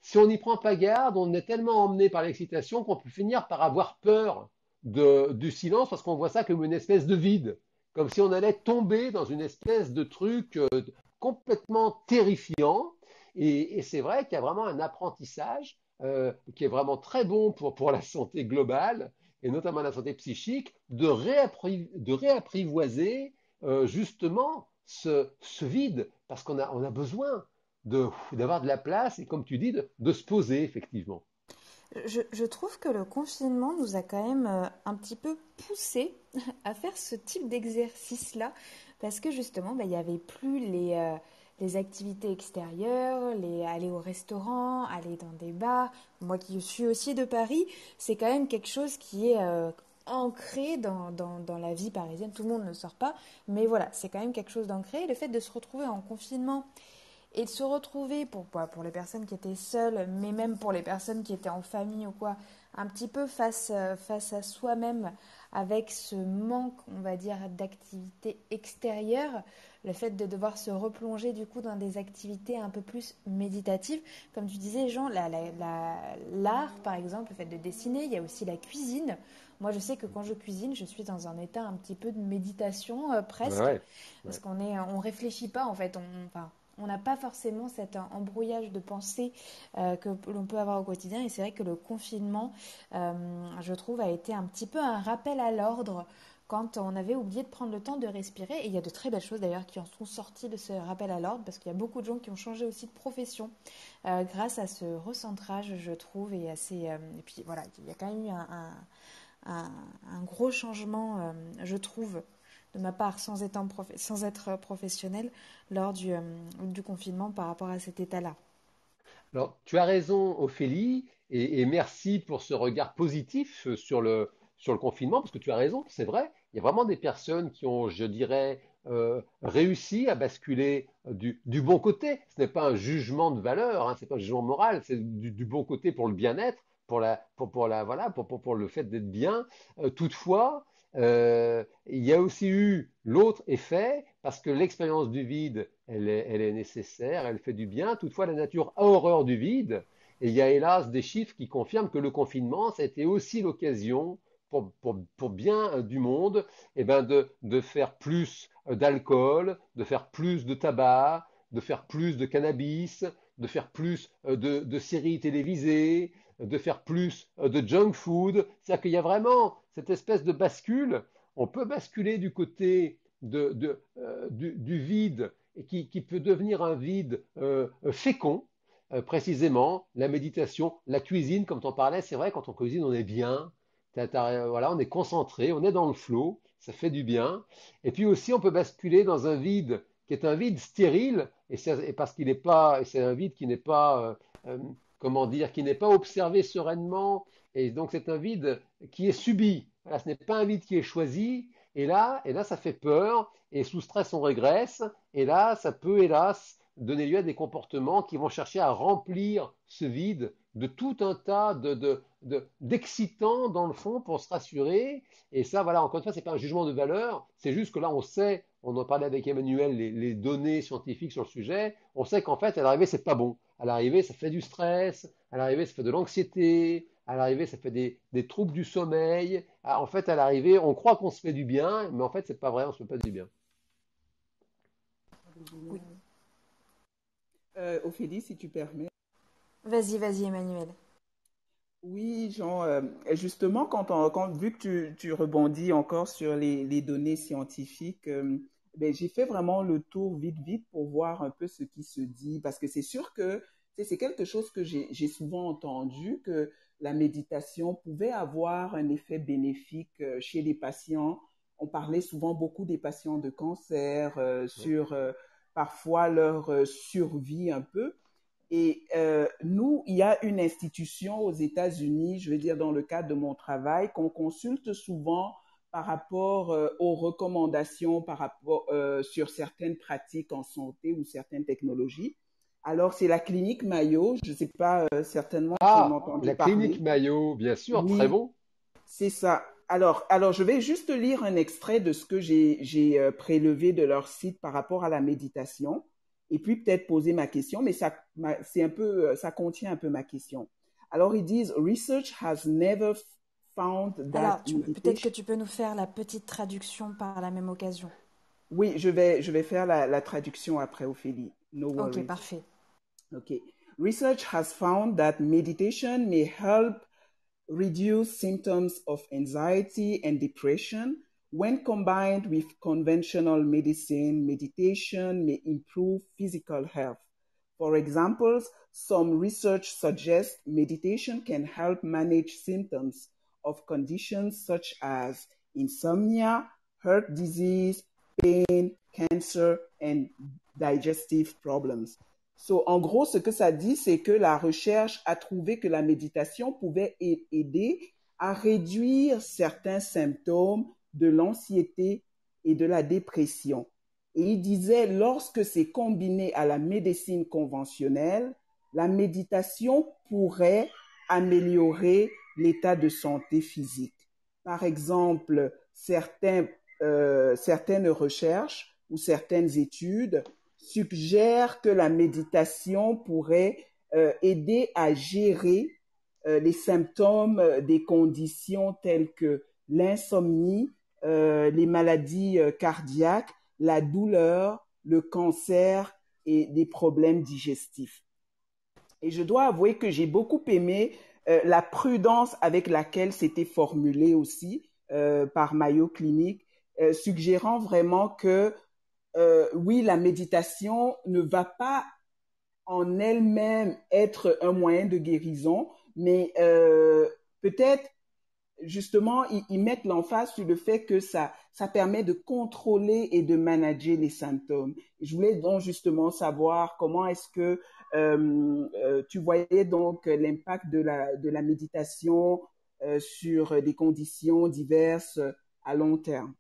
Si on n'y prend pas garde, on est tellement emmené par l'excitation qu'on peut finir par avoir peur du silence, parce qu'on voit ça comme une espèce de vide, comme si on allait tomber dans une espèce de truc complètement terrifiant. Et c'est vrai qu'il y a vraiment un apprentissage qui est vraiment très bon pour la santé globale, et notamment la santé psychique, de réapprivoiser justement ce vide, parce on a besoin d'avoir de la place et, comme tu dis, de se poser, effectivement. Je trouve que le confinement nous a quand même un petit peu poussé à faire ce type d'exercice-là, parce que justement, bah, il n'y avait plus les activités extérieures, aller au restaurant, aller dans des bars. Moi qui suis aussi de Paris, c'est quand même quelque chose qui est ancré dans la vie parisienne. Tout le monde ne sort pas, mais voilà, c'est quand même quelque chose d'ancré. Le fait de se retrouver en confinement et de se retrouver pour les personnes qui étaient seules, mais même pour les personnes qui étaient en famille ou quoi, un petit peu face à soi-même, avec ce manque, on va dire, d'activité extérieure, le fait de devoir se replonger du coup dans des activités un peu plus méditatives. Comme tu disais, Jean, l'art, par exemple, le fait de dessiner, il y a aussi la cuisine. Moi, je sais que quand je cuisine, je suis dans un état un petit peu de méditation presque, Ouais, parce ouais. on réfléchit pas en fait. Enfin, on n'a pas forcément cet embrouillage de pensée que l'on peut avoir au quotidien. Et c'est vrai que le confinement, je trouve, a été un petit peu un rappel à l'ordre quand on avait oublié de prendre le temps de respirer. Et il y a de très belles choses d'ailleurs qui en sont sorties de ce rappel à l'ordre, parce qu'il y a beaucoup de gens qui ont changé aussi de profession grâce à ce recentrage, je trouve. Et puis voilà, il y a quand même eu un gros changement, je trouve, de ma part, sans être professionnelle, lors du confinement par rapport à cet état-là. Alors, tu as raison, Ophélie, et merci pour ce regard positif sur le confinement, parce que tu as raison, c'est vrai, il y a vraiment des personnes qui ont, je dirais, réussi à basculer du bon côté. Ce n'est pas un jugement de valeur, hein, c'est pas un jugement moral, c'est du bon côté pour le bien-être, voilà, pour le fait d'être bien. Toutefois, il y a aussi eu l'autre effet, parce que l'expérience du vide, elle est nécessaire, elle fait du bien. Toutefois, la nature a horreur du vide. Et il y a hélas des chiffres qui confirment que le confinement, ça a été aussi l'occasion pour bien du monde, eh ben de faire plus d'alcool, de faire plus de tabac, de faire plus de cannabis, de faire plus de séries télévisées, de faire plus de junk food. C'est-à-dire qu'il y a vraiment cette espèce de bascule. On peut basculer du côté du vide, et qui peut devenir un vide fécond. Précisément, la méditation, la cuisine, comme tu en parlais, c'est vrai, quand on cuisine, on est bien, voilà, on est concentré, on est dans le flow, ça fait du bien. Et puis aussi, on peut basculer dans un vide qui est un vide stérile, et parce qu'il n'est pas, c'est un vide qui n'est pas, comment dire, qui n'est pas observé sereinement, et donc c'est un vide qui est subi. Voilà, ce n'est pas un vide qui est choisi, et là, ça fait peur, et sous stress, on régresse, et là, ça peut, hélas, donner lieu à des comportements qui vont chercher à remplir ce vide de tout un tas d'excitants dans le fond pour se rassurer. Et ça, voilà, encore une fois, c'est pas un jugement de valeur, c'est juste que là, on sait, on en parlait avec Emmanuel, les données scientifiques sur le sujet, on sait qu'en fait, à l'arrivée, c'est pas bon. À l'arrivée, ça fait du stress, à l'arrivée, ça fait de l'anxiété, à l'arrivée, ça fait des troubles du sommeil. En fait, à l'arrivée, on croit qu'on se fait du bien, mais en fait, c'est pas vrai, on se fait pas du bien. Oui. Ophélie, si tu permets. Vas-y, vas-y, Emmanuel. Oui, Jean, justement, vu que tu rebondis encore sur les données scientifiques, ben, j'ai fait vraiment le tour vite, vite pour voir un peu ce qui se dit, parce que c'est sûr que c'est quelque chose que j'ai souvent entendu, que la méditation pouvait avoir un effet bénéfique chez les patients. On parlait souvent beaucoup des patients de cancer, sur parfois leur survie un peu. Et nous, il y a une institution aux États-Unis, je veux dire dans le cadre de mon travail, qu'on consulte souvent par rapport aux recommandations par rapport sur certaines pratiques en santé ou certaines technologies. Alors, c'est la clinique Mayo. Je ne sais pas, certainement tu en as Ah, entendu la clinique parler. Mayo, bien sûr, très Oui, bon. c'est ça. Alors, je vais juste lire un extrait de ce que j'ai prélevé de leur site par rapport à la méditation, et puis peut-être poser ma question, mais c'est un peu, ça contient un peu ma question. Alors, ils disent, Research has never found that Alors, peut-être que meditation. tu peux nous faire la petite traduction par la même occasion. Oui, je vais faire la traduction après, Ophélie. No Ok, worries. parfait. Okay. Research has found that meditation may help reduce symptoms of anxiety and depression. When combined with conventional medicine, meditation may improve physical health. For example, some research suggests meditation can help manage symptoms of conditions such as insomnia, heart disease, pain, cancer, and digestive problems. So, en gros, ce que ça dit, c'est que la recherche a trouvé que la méditation pouvait aider à réduire certains symptômes de l'anxiété et de la dépression. Et il disait, lorsque c'est combiné à la médecine conventionnelle, la méditation pourrait améliorer l'état de santé physique. Par exemple, certaines recherches ou certaines études suggèrent que la méditation pourrait aider à gérer les symptômes des conditions telles que l'insomnie, les maladies cardiaques, la douleur, le cancer et des problèmes digestifs. Et je dois avouer que j'ai beaucoup aimé la prudence avec laquelle c'était formulé aussi par Mayo Clinic, suggérant vraiment que oui, la méditation ne va pas en elle-même être un moyen de guérison, mais peut-être justement, ils mettent l'emphase sur le fait que ça permet de contrôler et de manager les symptômes. Je voulais donc justement savoir comment est-ce que tu voyais donc l'impact de la méditation sur des conditions diverses à long terme.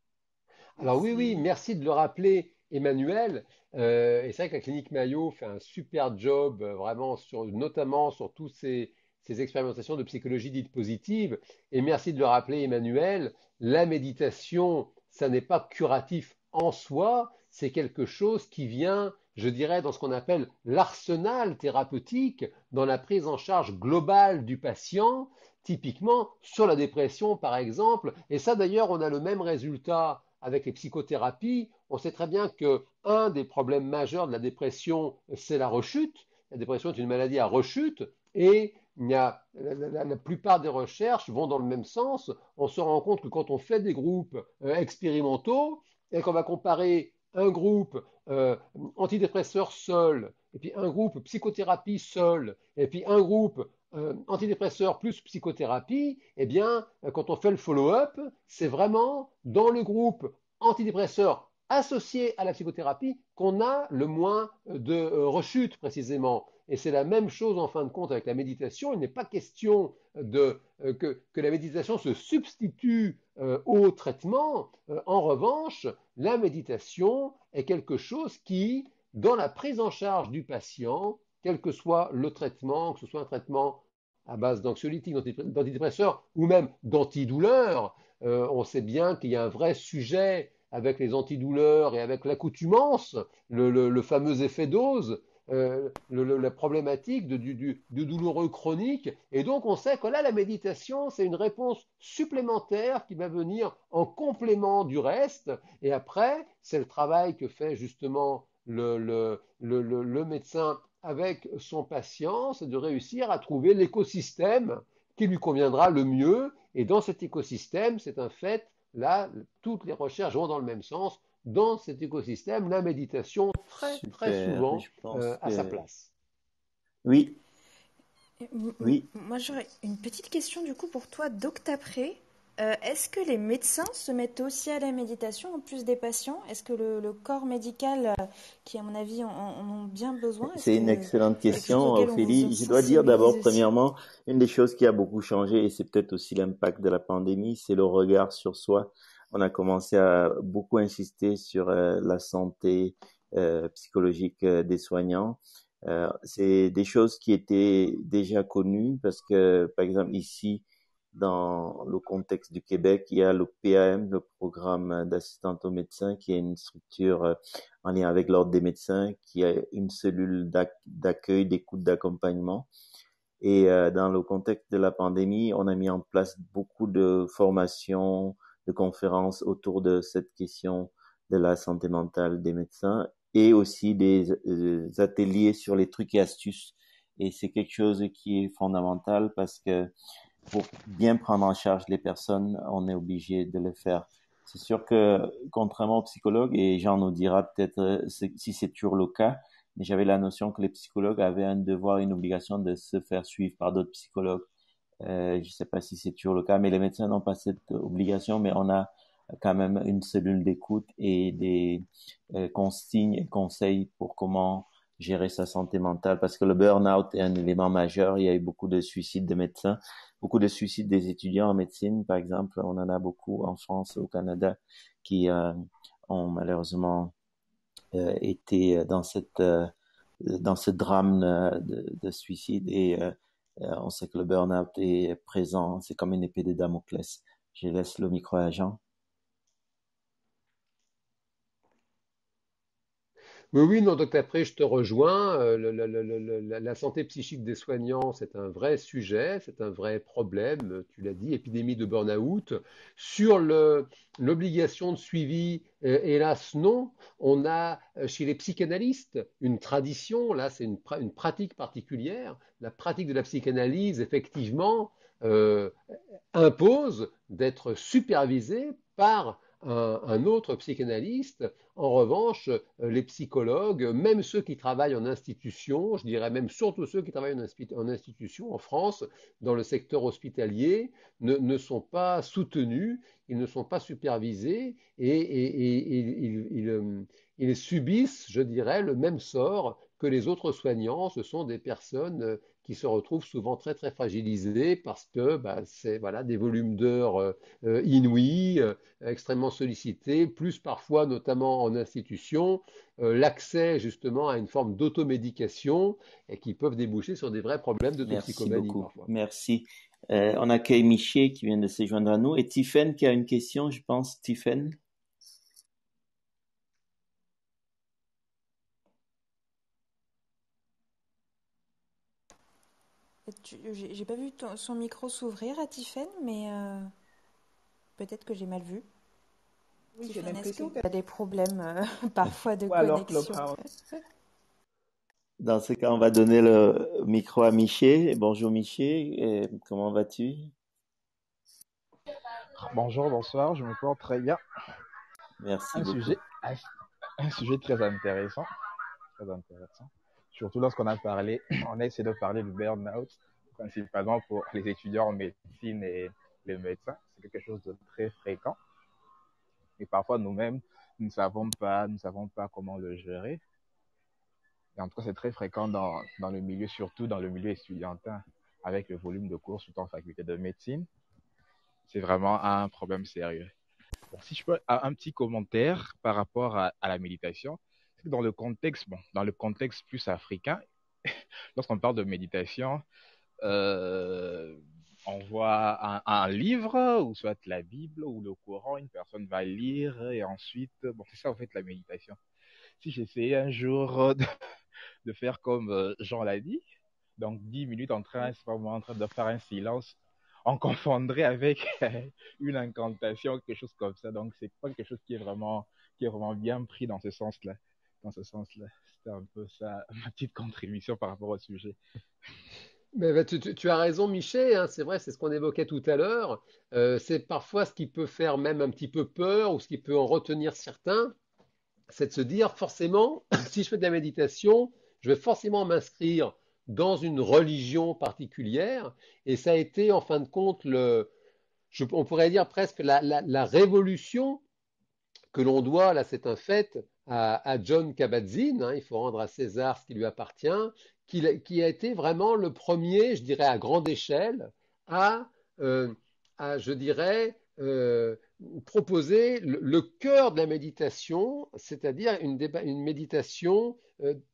Alors oui, oui, Merci. merci de le rappeler, Emmanuel. Et c'est vrai que la clinique Mayo fait un super job, vraiment, notamment sur tous ces expérimentations de psychologie dite positive. Et merci de le rappeler, Emmanuel. La méditation, ça n'est pas curatif en soi, c'est quelque chose qui vient, je dirais, dans ce qu'on appelle l'arsenal thérapeutique, dans la prise en charge globale du patient, typiquement sur la dépression, par exemple. Et ça, d'ailleurs, on a le même résultat avec les psychothérapies. On sait très bien que un des problèmes majeurs de la dépression, c'est la rechute. La dépression est une maladie à rechute et la plupart des recherches vont dans le même sens. On se rend compte que quand on fait des groupes expérimentaux et qu'on va comparer un groupe antidépresseur seul, et puis un groupe psychothérapie seul, et puis un groupe antidépresseur plus psychothérapie, eh bien, quand on fait le follow-up, c'est vraiment dans le groupe antidépresseur associé à la psychothérapie qu'on a le moins de rechutes précisément. Et c'est la même chose en fin de compte avec la méditation. Il n'est pas question que la méditation se substitue au traitement. En revanche, la méditation est quelque chose qui, dans la prise en charge du patient, quel que soit le traitement, que ce soit un traitement à base d'anxiolytiques, d'antidépresseurs ou même d'antidouleurs, on sait bien qu'il y a un vrai sujet avec les antidouleurs et avec l'accoutumance, le fameux effet dose, la problématique de douloureux chronique. Et donc, on sait que là, la méditation, c'est une réponse supplémentaire qui va venir en complément du reste. Et après, c'est le travail que fait justement le médecin avec son patient, c'est de réussir à trouver l'écosystème qui lui conviendra le mieux. Et dans cet écosystème, c'est un fait, là, toutes les recherches vont dans le même sens. Dans cet écosystème, la méditation, très, très Super. souvent, Je pense à sa que place. Oui, oui. Moi, j'aurais une petite question du coup pour toi, Doctapré. Est-ce que les médecins se mettent aussi à la méditation en plus des patients? Est-ce que le corps médical, qui à mon avis en ont bien besoin, est-ce C'est une que excellente c'est quelque chose question, auquel on vous Ophélie. Je dois dire sensibilise d'abord, aussi? premièrement, une des choses qui a beaucoup changé, et c'est peut-être aussi l'impact de la pandémie, c'est le regard sur soi. On a commencé à beaucoup insister sur la santé psychologique des soignants. C'est des choses qui étaient déjà connues parce que, par exemple, ici, dans le contexte du Québec, il y a le PAM, le programme d'assistante aux médecins, qui est une structure en lien avec l'ordre des médecins, qui a une cellule d'accueil, d'écoute, d'accompagnement. Et dans le contexte de la pandémie, on a mis en place beaucoup de formations, de conférences autour de cette question de la santé mentale des médecins et aussi des ateliers sur les trucs et astuces. Et c'est quelque chose qui est fondamental parce que pour bien prendre en charge les personnes, on est obligé de le faire. C'est sûr que, contrairement aux psychologues, et Jean nous dira peut-être si c'est toujours le cas, mais j'avais la notion que les psychologues avaient un devoir, une obligation de se faire suivre par d'autres psychologues. Je ne sais pas si c'est toujours le cas, mais les médecins n'ont pas cette obligation, mais on a quand même une cellule d'écoute et des consignes et conseils pour comment gérer sa santé mentale, parce que le burn-out est un élément majeur. Il y a eu beaucoup de suicides de médecins, beaucoup de suicides des étudiants en médecine, par exemple. On en a beaucoup en France, au Canada, qui ont malheureusement été dans ce drame de suicide. Et on sait que le burn-out est présent. C'est comme une épée de Damoclès. Je laisse le micro à Jean. Oui, oui, non, donc après, je te rejoins. La santé psychique des soignants, c'est un vrai sujet, c'est un vrai problème. Tu l'as dit, épidémie de burn-out. Sur l'obligation de suivi, hélas, non. On a chez les psychanalystes une tradition, là, c'est une pratique particulière. La pratique de la psychanalyse, effectivement, euh, impose d'être supervisé par un autre psychanalyste. En revanche, les psychologues, même ceux qui travaillent en institution, je dirais même surtout ceux qui travaillent en institution en France, dans le secteur hospitalier, ne sont pas soutenus, ils ne sont pas supervisés et ils subissent, je dirais, le même sort que les autres soignants. Ce sont des personnes qui se retrouvent souvent très très fragilisées parce que bah, c'est voilà, des volumes d'heures inouïs, extrêmement sollicités, plus parfois notamment en institution, l'accès justement à une forme d'automédication et qui peuvent déboucher sur des vrais problèmes de Merci toxicomanie beaucoup. parfois. Merci. On accueille Miché qui vient de se joindre à nous et Tiffaine qui a une question, je pense. Tiffaine. J'ai pas vu son micro s'ouvrir à Tiffaine, mais peut-être que j'ai mal vu. Oui, j'ai Tiffaine, est-ce que l'impression tu que... as des problèmes parfois de Ou alors connexion? Clubhouse. Dans ce cas, on va donner le micro à Miché. Bonjour Miché, comment vas-tu? Bonjour, bonsoir, je me porte très bien. Merci Un beaucoup. sujet, un sujet très intéressant, surtout lorsqu'on a parlé, on a essayé de parler du burn-out, principalement pour les étudiants en médecine et les médecins. C'est quelque chose de très fréquent. Et parfois nous-mêmes, nous ne savons pas comment le gérer. Et en tout cas, c'est très fréquent dans le milieu, surtout dans le milieu étudiantin, avec le volume de cours, surtout en faculté de médecine. C'est vraiment un problème sérieux. Bon, si je peux un petit commentaire par rapport à la méditation, c'est que dans le contexte plus africain, lorsqu'on parle de méditation, euh, on voit un livre, ou soit la Bible ou le Coran, une personne va lire et ensuite, bon, c'est ça en fait la méditation. Si j'essayais un jour de faire comme Jean l'a dit, donc 10 minutes c'est pas moi, en train de faire un silence, on confondrait avec une incantation, quelque chose comme ça. Donc, c'est pas quelque chose qui est vraiment bien pris dans ce sens-là. C'était un peu ça, ma petite contribution par rapport au sujet. Mais tu as raison, Michel, hein, c'est vrai, c'est ce qu'on évoquait tout à l'heure. C'est parfois ce qui peut faire même un petit peu peur ou ce qui peut en retenir certains, c'est de se dire forcément, si je fais de la méditation, je vais forcément m'inscrire dans une religion particulière. Et ça a été, en fin de compte, on pourrait dire presque la révolution que l'on doit, là c'est un fait, à John Kabat-Zinn, hein, il faut rendre à César ce qui lui appartient, qui a été vraiment le premier, je dirais, à grande échelle, à, euh, je dirais, proposer le cœur de la méditation, c'est-à-dire une méditation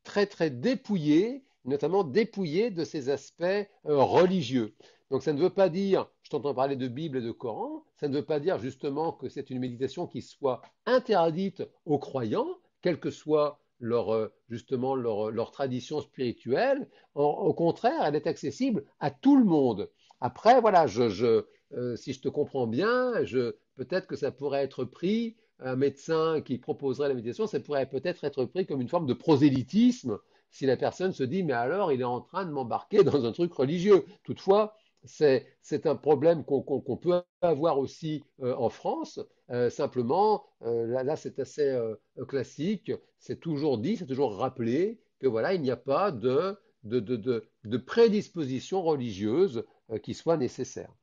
très très dépouillée, notamment dépouillée de ses aspects religieux. Donc ça ne veut pas dire, je t'entends parler de Bible et de Coran, ça ne veut pas dire justement que c'est une méditation qui soit interdite aux croyants, quelle que soit justement leur tradition spirituelle. Au contraire, elle est accessible à tout le monde. Après, voilà, si je te comprends bien, peut-être que ça pourrait être pris, un médecin qui proposerait la méditation, ça pourrait peut-être être pris comme une forme de prosélytisme si la personne se dit, mais alors il est en train de m'embarquer dans un truc religieux. Toutefois, c'est un problème qu'on peut avoir aussi en France. Simplement, là c'est assez classique. C'est toujours dit, c'est toujours rappelé que voilà, il n'y a pas de prédisposition religieuse qui soit nécessaire.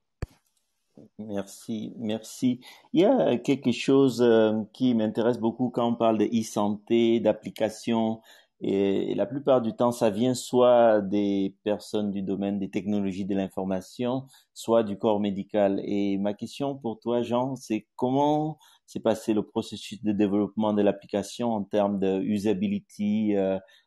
Merci, merci. Il y a quelque chose qui m'intéresse beaucoup quand on parle de e-santé, d'application, et la plupart du temps, ça vient soit des personnes du domaine des technologies de l'information, soit du corps médical. Et ma question pour toi, Jean, c'est comment s'est passé le processus de développement de l'application en termes de usability,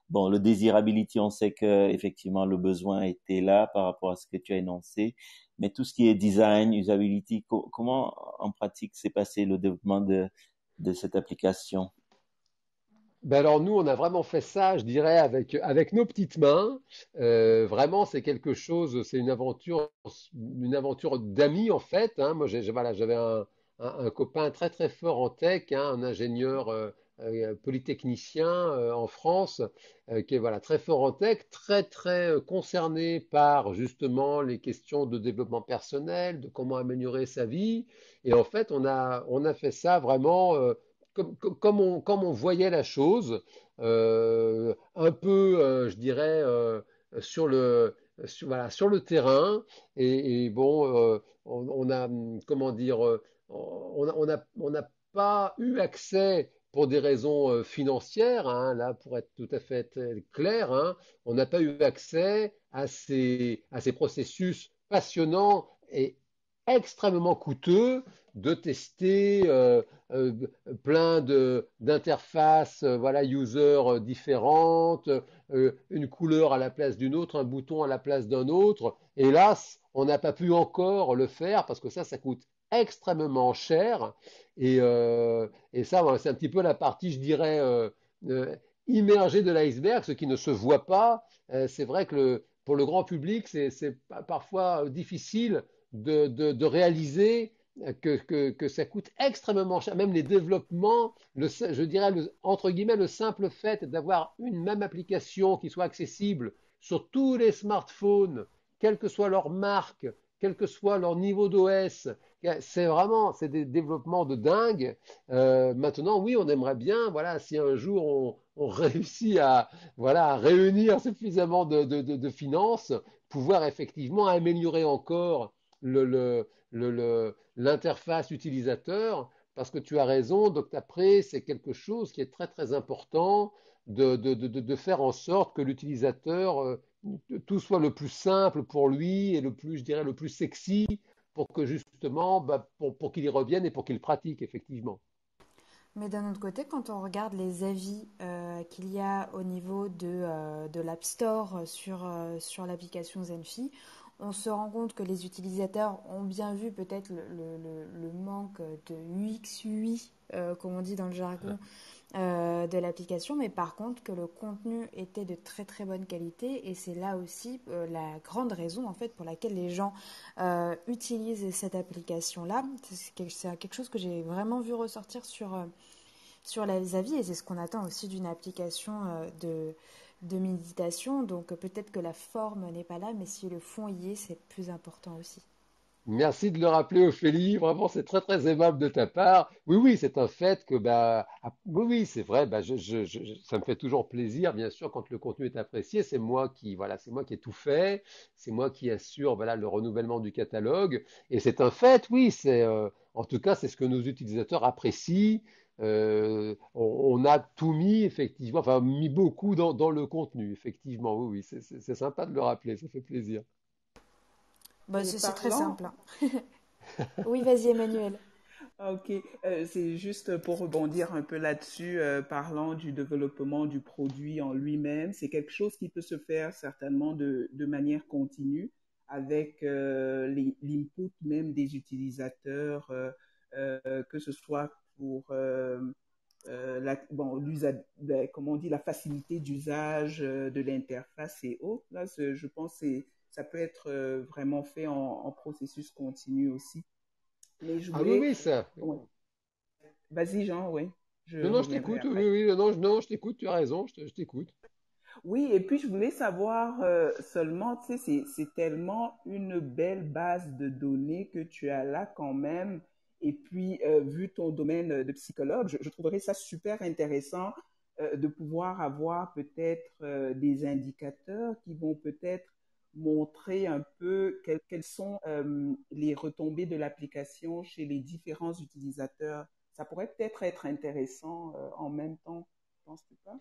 bon, le desirability, on sait que effectivement le besoin était là par rapport à ce que tu as énoncé. Mais tout ce qui est design, usability, comment en pratique s'est passé le développement de cette application? Ben alors nous, on a vraiment fait ça, je dirais, avec nos petites mains. Vraiment, c'est quelque chose, c'est une aventure d'amis en fait, hein. Moi, voilà, j'avais un copain très très fort en tech, hein, un ingénieur polytechnicien en France, qui est voilà très fort en tech, très très concerné par justement les questions de développement personnel, de comment améliorer sa vie. Et en fait, on a fait ça vraiment. Comme on voyait la chose, un peu, je dirais, sur voilà, sur le terrain. Et bon, on a, comment dire, on n'a pas eu accès pour des raisons financières, hein, là, pour être tout à fait clair, hein, on n'a pas eu accès à ces processus passionnants et extrêmement coûteux de tester euh, plein d'interfaces, voilà, user différentes, une couleur à la place d'une autre, un bouton à la place d'un autre. Hélas, on n'a pas pu encore le faire parce que ça coûte extrêmement cher. Et ça, voilà, c'est un petit peu la partie, je dirais, euh, immergée de l'iceberg, ce qui ne se voit pas. C'est vrai que pour le grand public, c'est parfois difficile de réaliser que ça coûte extrêmement cher. Même les développements, je dirais, entre guillemets, le simple fait d'avoir une même application qui soit accessible sur tous les smartphones, quelle que soit leur marque, quel que soit leur niveau d'OS, c'est des développements de dingue. Maintenant, oui, on aimerait bien, voilà, si un jour on réussit voilà, à réunir suffisamment de finances, pouvoir effectivement améliorer encore l'interface utilisateur, parce que tu as raison, donc après, c'est quelque chose qui est très très important de faire en sorte que l'utilisateur, tout soit le plus simple pour lui et le plus, je dirais, le plus sexy pour que justement, bah, pour qu'il y revienne et pour qu'il pratique effectivement. Mais d'un autre côté, quand on regarde les avis qu'il y a au niveau de l'App Store sur l'application Zenfi, on se rend compte que les utilisateurs ont bien vu peut-être le manque de UX, UI, comme on dit dans le jargon, de l'application, mais par contre que le contenu était de très très bonne qualité et c'est là aussi la grande raison en fait pour laquelle les gens utilisent cette application-là. C'est quelque chose que j'ai vraiment vu ressortir sur les avis et c'est ce qu'on attend aussi d'une application de méditation. Donc peut-être que la forme n'est pas là, mais si le fond y est, c'est plus important aussi. Merci de le rappeler, Ophélie. Vraiment, c'est très très aimable de ta part. Oui, oui, c'est un fait que oui, oui, c'est vrai. Ça me fait toujours plaisir, bien sûr, quand le contenu est apprécié. C'est moi qui, voilà, c'est moi qui ai tout fait. C'est moi qui assure, voilà, le renouvellement du catalogue. Et c'est un fait, oui. En tout cas, c'est ce que nos utilisateurs apprécient. On a tout mis, effectivement, enfin, mis beaucoup dans le contenu, effectivement. Oui, oui, c'est sympa de le rappeler. Ça fait plaisir. Bah, Et c'est très parlant, simple, hein. Oui, vas-y, Emmanuel. ok, c'est juste pour rebondir un peu là-dessus, parlant du développement du produit en lui-même, c'est quelque chose qui peut se faire certainement de manière continue avec l'input même des utilisateurs, que ce soit pour comment on dit, la facilité d'usage de l'interface et autres. Là, je pense que ça peut être vraiment fait en processus continu aussi. Mais je Ah oui, voulais, oui, ça. ouais. Vas-y, Jean, oui, je Non, non, je reviendrai t'écoute. Oui, après. oui, non, non, je t'écoute. Tu as raison. Je t'écoute. Oui, et puis je voulais savoir seulement, tu sais, c'est tellement une belle base de données que tu as là quand même. Et puis, vu ton domaine de psychologue, je trouverais ça super intéressant de pouvoir avoir peut-être des indicateurs qui vont peut-être montrer un peu quelles sont les retombées de l'application chez les différents utilisateurs. Ça pourrait peut-être être intéressant en même temps, penses-tu pas?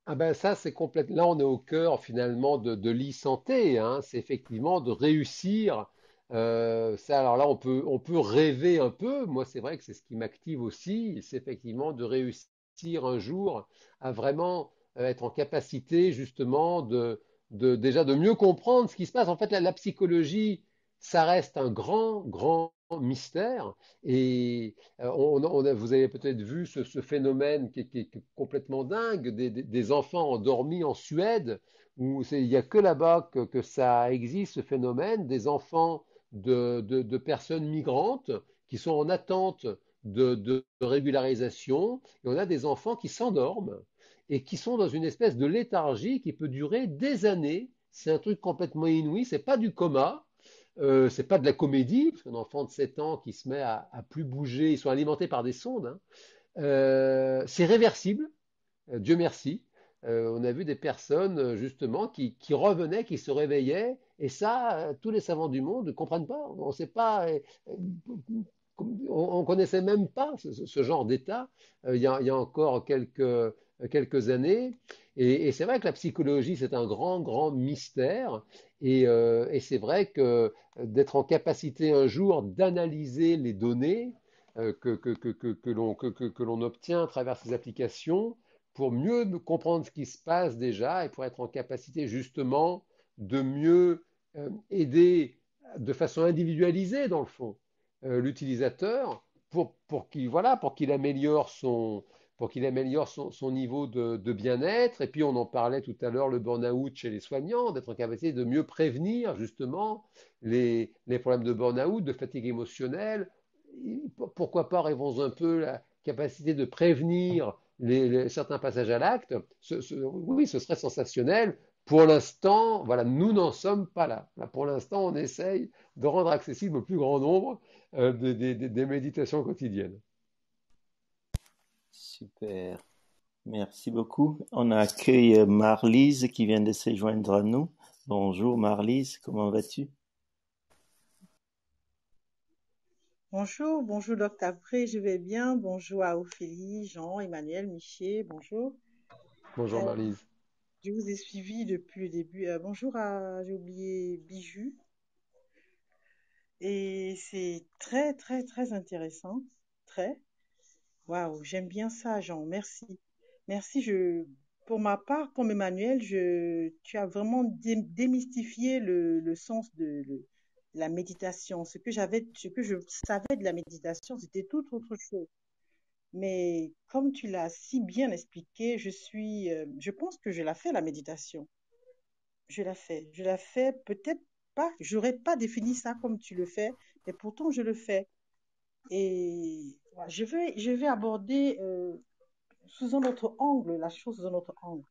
Ah ben ça, c'est complètement. Là, on est au cœur finalement de l'e-santé, hein. C'est effectivement de réussir. Ça, alors là, on peut rêver un peu. Moi, c'est vrai que c'est ce qui m'active aussi. C'est effectivement de réussir un jour à vraiment être en capacité justement déjà de mieux comprendre ce qui se passe. En fait, la psychologie, ça reste un grand, grand mystère. Et vous avez peut-être vu ce phénomène qui est complètement dingue des enfants endormis en Suède, où il n'y a que là-bas que ça existe, ce phénomène, des enfants de personnes migrantes qui sont en attente de régularisation, et on a des enfants qui s'endorment et qui sont dans une espèce de léthargie qui peut durer des années. C'est un truc complètement inouï, c'est pas du coma, c'est pas de la comédie, parce qu'un enfant de 7 ans qui se met à plus bouger, ils sont alimentés par des sondes, hein. C'est réversible, Dieu merci. On a vu des personnes justement qui revenaient, qui se réveillaient, et ça, tous les savants du monde ne comprennent pas. On ne sait pas, on connaissait même pas ce genre d'état il y a encore quelques années. Et c'est vrai que la psychologie, c'est un grand, grand mystère. Et c'est vrai que d'être en capacité un jour d'analyser les données que l'on obtient à travers ces applications pour mieux comprendre ce qui se passe déjà et pour être en capacité justement de mieux aider de façon individualisée dans le fond l'utilisateur pour qu'il améliore son niveau de bien-être. Et puis on en parlait tout à l'heure, le burn-out chez les soignants, d'être en capacité de mieux prévenir justement les problèmes de burn-out, de fatigue émotionnelle. Pourquoi pas, rêvons un peu, la capacité de prévenir certains passages à l'acte. Oui, ce serait sensationnel. Pour l'instant, voilà, nous n'en sommes pas là. Pour l'instant, on essaye de rendre accessible au plus grand nombre des méditations quotidiennes. Super. Merci beaucoup. On accueille Marlise qui vient de se joindre à nous. Bonjour Marlise, comment vas-tu? Bonjour, bonjour Docteur Abré, je vais bien. Bonjour à Ophélie, Jean, Emmanuel, Miché, bonjour. Bonjour Euh, Marlise. je vous ai suivi depuis le début. Bonjour à, j'ai oublié Bijou. Et c'est très, très, très intéressant. Très. Waouh, j'aime bien ça, Jean. Merci. Merci. Pour ma part, comme Emmanuel, tu as vraiment démystifié le sens de la méditation. Ce que je savais de la méditation, c'était tout autre chose. Mais comme tu l'as si bien expliqué, je pense que je la fais, la méditation. Je la fais. Je la fais peut-être pas, j'aurais pas défini ça comme tu le fais, mais pourtant je le fais. Et voilà, je vais aborder sous un autre angle, la chose sous un autre angle.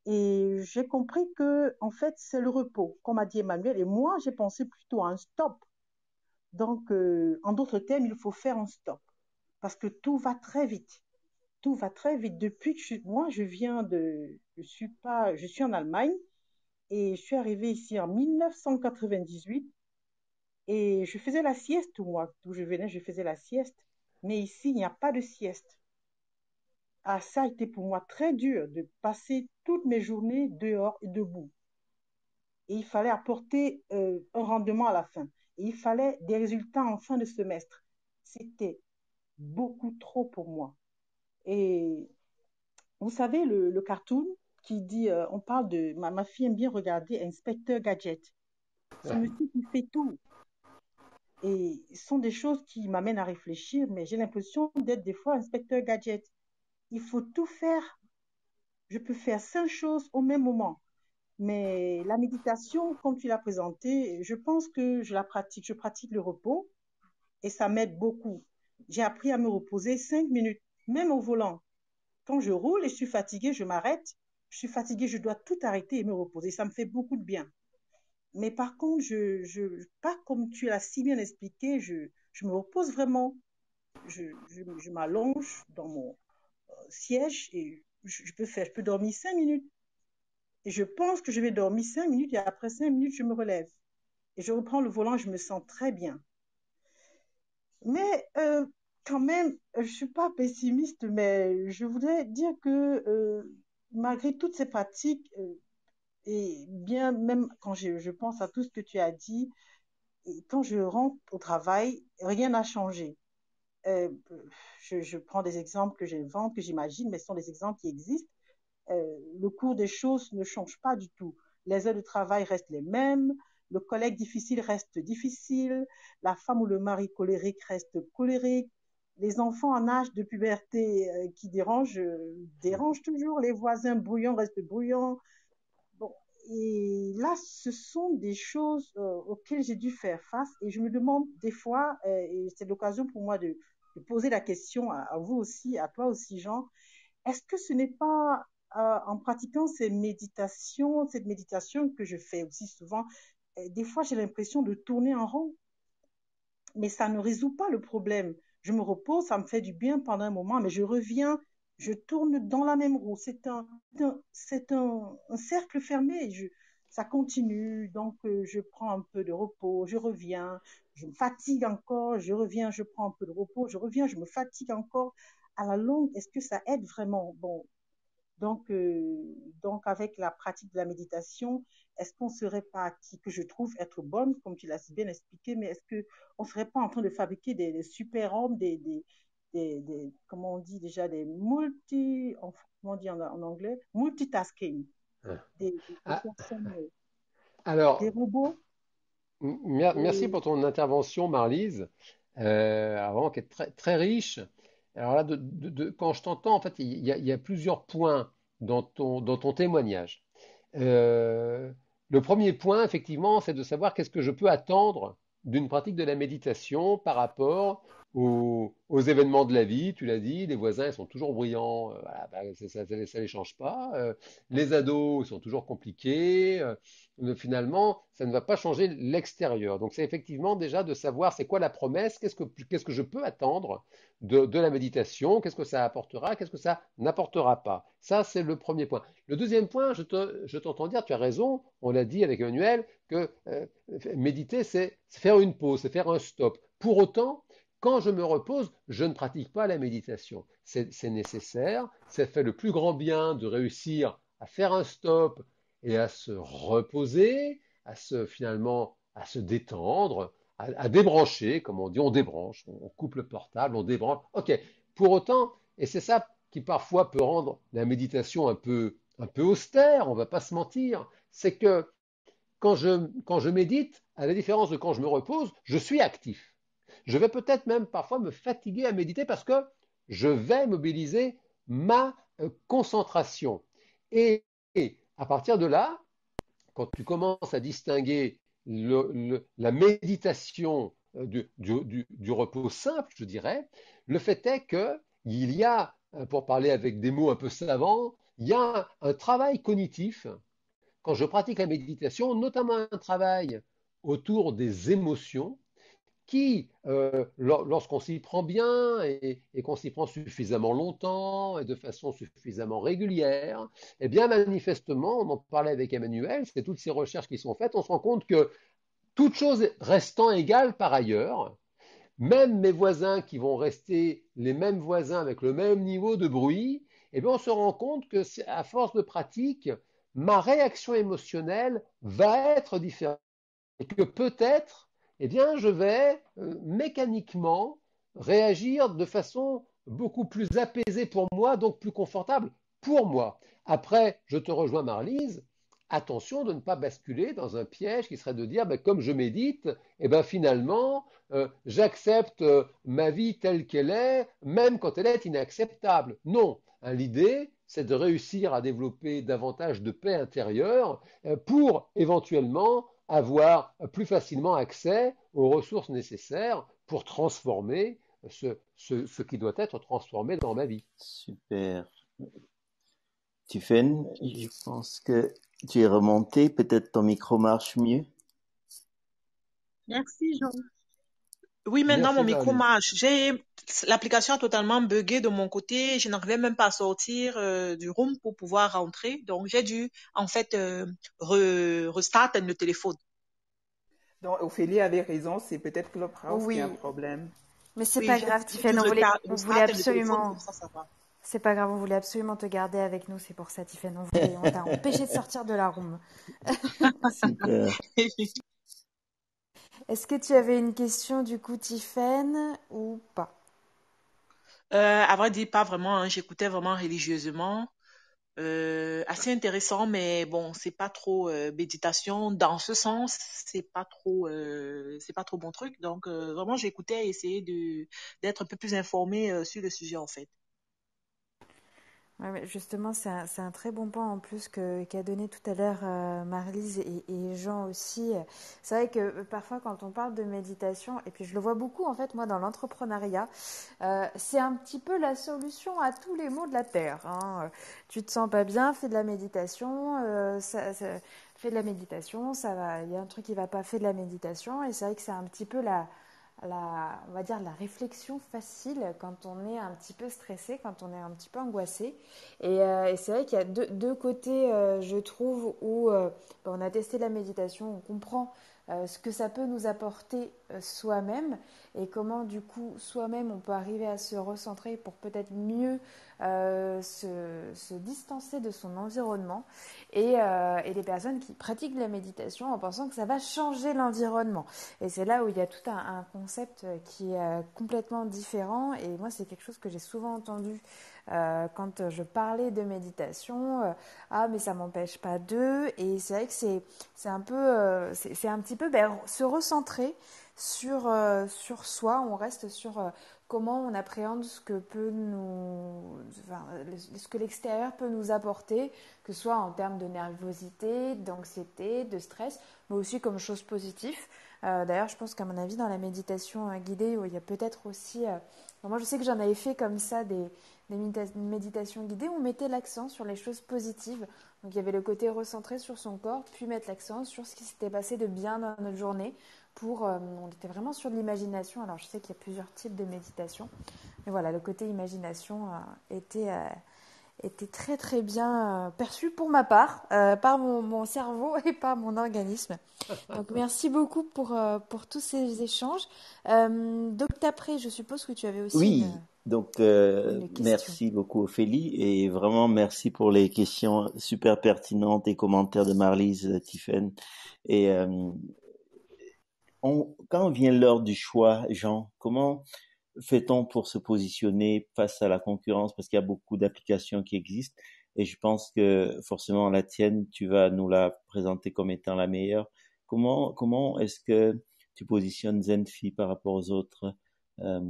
Et j'ai compris que, en fait, c'est le repos, comme a dit Emmanuel. Et moi, j'ai pensé plutôt à un stop. Donc, en d'autres termes, il faut faire un stop parce que tout va très vite. Tout va très vite. Depuis que moi, je suis en Allemagne et je suis arrivée ici en 1998 et je faisais la sieste, moi, d'où je venais, je faisais la sieste. Mais ici, il n'y a pas de sieste. Ah, ça a été pour moi très dur de passer toutes mes journées dehors et debout. Et il fallait apporter un rendement à la fin. Et il fallait des résultats en fin de semestre. C'était beaucoup trop pour moi. Et vous savez, le cartoon qui dit, on parle de, ma fille aime bien regarder Inspecteur Gadget. Ce monsieur qui fait tout. Et ce sont des choses qui m'amènent à réfléchir, mais j'ai l'impression d'être des fois Inspecteur Gadget. Il faut tout faire. Je peux faire 5 choses au même moment. Mais la méditation, comme tu l'as présenté, je pense que je la pratique. Je pratique le repos et ça m'aide beaucoup. J'ai appris à me reposer 5 minutes, même au volant. Quand je roule et je suis fatiguée, je m'arrête. Je suis fatiguée, je dois tout arrêter et me reposer. Ça me fait beaucoup de bien. Mais par contre, pas comme tu l'as si bien expliqué, je me repose vraiment. Je m'allonge dans mon siège et je peux dormir 5 minutes. Et je pense que je vais dormir 5 minutes et après 5 minutes, je me relève. Et je reprends le volant, je me sens très bien. Mais quand même, je ne suis pas pessimiste, mais je voudrais dire que malgré toutes ces pratiques, et bien même quand je pense à tout ce que tu as dit, et quand je rentre au travail, rien n'a changé. Euh, je prends des exemples que j'invente, que j'imagine, mais ce sont des exemples qui existent. Le cours des choses ne change pas du tout. Les heures de travail restent les mêmes, le collègue difficile reste difficile, la femme ou le mari colérique reste colérique, les enfants en âge de puberté qui dérangent toujours, les voisins bruyants restent bruyants. Bon, et là, ce sont des choses auxquelles j'ai dû faire face et je me demande des fois, et c'est l'occasion pour moi de poser la question à vous aussi, à toi aussi, Jean, est-ce que ce n'est pas en pratiquant cette méditation que je fais aussi souvent, des fois j'ai l'impression de tourner en rond, mais ça ne résout pas le problème. Je me repose, ça me fait du bien pendant un moment, mais je reviens, je tourne dans la même roue. C'est un cercle fermé. Ça continue, donc je prends un peu de repos, je reviens, je me fatigue encore, je reviens, je prends un peu de repos, je reviens, je me fatigue encore. À la longue, est-ce que ça aide vraiment? Bon, donc, avec la pratique de la méditation, est-ce qu'on ne serait pas, que je trouve être bonne, comme tu l'as si bien expliqué, mais est-ce qu'on ne serait pas en train de fabriquer des super-hommes, comment on dit déjà, comment on dit en anglais, multitasking, des Ah, personnes, des alors, robots? merci Et pour ton intervention, Marlise, vraiment qui est très, très riche. Alors là, quand je t'entends, en fait, il y a plusieurs points dans ton témoignage. Euh, le premier point, effectivement, c'est de savoir qu'est-ce que je peux attendre d'une pratique de la méditation par rapport aux événements de la vie. Tu l'as dit, les voisins ils sont toujours bruyants, voilà, bah, ça les change pas. Les ados ils sont toujours compliqués. Finalement, ça ne va pas changer l'extérieur. Donc, c'est effectivement déjà de savoir c'est quoi la promesse, qu'est-ce que je peux attendre de la méditation, qu'est-ce que ça apportera, qu'est-ce que ça n'apportera pas. Ça, c'est le premier point. Le deuxième point, je t'entends dire, tu as raison, on l'a dit avec Emmanuel, que méditer, c'est faire une pause, c'est faire un stop. Pour autant, quand je me repose, je ne pratique pas la méditation. C'est nécessaire, ça fait le plus grand bien de réussir à faire un stop et à se reposer, finalement à se détendre, à débrancher, comme on dit, on débranche, on coupe le portable, on débranche. Ok. Pour autant, et c'est ça qui parfois peut rendre la méditation un peu austère, on ne va pas se mentir, c'est que quand je médite, à la différence de quand je me repose, je suis actif. Je vais peut-être même parfois me fatiguer à méditer parce que je vais mobiliser ma concentration. Et, et à partir de là, quand tu commences à distinguer la méditation du repos simple, je dirais, le fait est qu'il y a, pour parler avec des mots un peu savants, il y a un travail cognitif quand je pratique la méditation, notamment un travail autour des émotions qui, lorsqu'on s'y prend bien et qu'on s'y prend suffisamment longtemps et de façon suffisamment régulière, eh bien manifestement, on en parlait avec Emmanuel, c'est toutes ces recherches qui sont faites, on se rend compte que toutes choses restant égales par ailleurs, même mes voisins qui vont rester les mêmes voisins avec le même niveau de bruit, eh bien on se rend compte que à force de pratique, ma réaction émotionnelle va être différente et que peut-être, eh bien, je vais mécaniquement réagir de façon beaucoup plus apaisée pour moi, donc plus confortable pour moi. Après, je te rejoins, Marlise. Attention de ne pas basculer dans un piège qui serait de dire, ben, comme je médite, eh ben, finalement, j'accepte ma vie telle qu'elle est, même quand elle est inacceptable. Non, hein, l'idée, c'est de réussir à développer davantage de paix intérieure pour éventuellement avoir plus facilement accès aux ressources nécessaires pour transformer ce qui doit être transformé dans ma vie. Super. Tiffaine, je pense que tu es remonté. Peut-être ton micro marche mieux. Merci, Jean. Oui, maintenant mon Merci micro Marlise. marche. L'application a totalement buggé de mon côté. Je n'arrivais même pas à sortir du room pour pouvoir rentrer. Donc j'ai dû en fait restart le téléphone. Donc, Ophélie avait raison, c'est peut-être Clubhouse qui a un Oui, problème. mais c'est Oui, pas grave, j'ai dû Tiffaine, on voulait restart le téléphone, absolument. comme ça va. C'est pas grave, on voulait absolument te garder avec nous, c'est pour ça, Tiffaine. On t'a empêché de sortir de la room. Super. Est-ce que tu avais une question du coup, Tiffaine, ou pas? À vrai dire, pas vraiment, hein. J'écoutais vraiment religieusement. Assez intéressant, mais bon, c'est pas trop méditation dans ce sens, c'est pas trop mon truc. Donc vraiment, j'écoutais et essayais d'être un peu plus informée sur le sujet en fait. Ouais, mais justement, c'est un très bon point en plus qu'a donné tout à l'heure Marlise et Jean aussi. C'est vrai que parfois quand on parle de méditation, et puis je le vois beaucoup en fait moi dans l'entrepreneuriat, c'est un petit peu la solution à tous les maux de la terre, hein. Tu te sens pas bien, fais de la méditation, fais de la méditation, ça va. Il y a un truc qui va pas, fais de la méditation, et c'est vrai que c'est un petit peu on va dire la réflexion facile quand on est un petit peu stressé, quand on est un petit peu angoissé. Et c'est vrai qu'il y a deux côtés, je trouve, où on a testé la méditation, on comprend ce que ça peut nous apporter soi-même et comment du coup soi-même on peut arriver à se recentrer pour peut-être mieux se distancer de son environnement et des personnes qui pratiquent la méditation en pensant que ça va changer l'environnement. Et c'est là où il y a tout un concept qui est complètement différent. Et moi, c'est quelque chose que j'ai souvent entendu quand je parlais de méditation. Ah, mais ça m'empêche pas de. Et c'est vrai que c'est un peu, c'est un petit peu se recentrer sur soi. On reste sur comment on appréhende ce que peut enfin, ce que l'extérieur peut nous apporter, que ce soit en termes de nervosité, d'anxiété, de stress, mais aussi comme chose positive. D'ailleurs, je pense qu'à mon avis, dans la méditation guidée, il y a peut-être aussi... moi, je sais que j'en avais fait comme ça des méditations guidées où on mettait l'accent sur les choses positives. Donc, il y avait le côté recentré sur son corps, puis mettre l'accent sur ce qui s'était passé de bien dans notre journée. On était vraiment sur l'imagination. Alors, je sais qu'il y a plusieurs types de méditation. Mais voilà, le côté imagination était très très bien perçu pour ma part, par mon cerveau et par mon organisme. Donc merci beaucoup pour tous ces échanges. Donc après, je suppose que tu avais aussi Oui, donc une question. merci beaucoup Ophélie et vraiment merci pour les questions super pertinentes et commentaires de Marlise, Tiffaine. Et quand vient l'heure du choix, Jean, comment fait-on pour se positionner face à la concurrence? Parce qu'il y a beaucoup d'applications qui existent et je pense que forcément la tienne, tu vas nous la présenter comme étant la meilleure. Comment est-ce que tu positionnes Zenfi par rapport aux autres? Euh,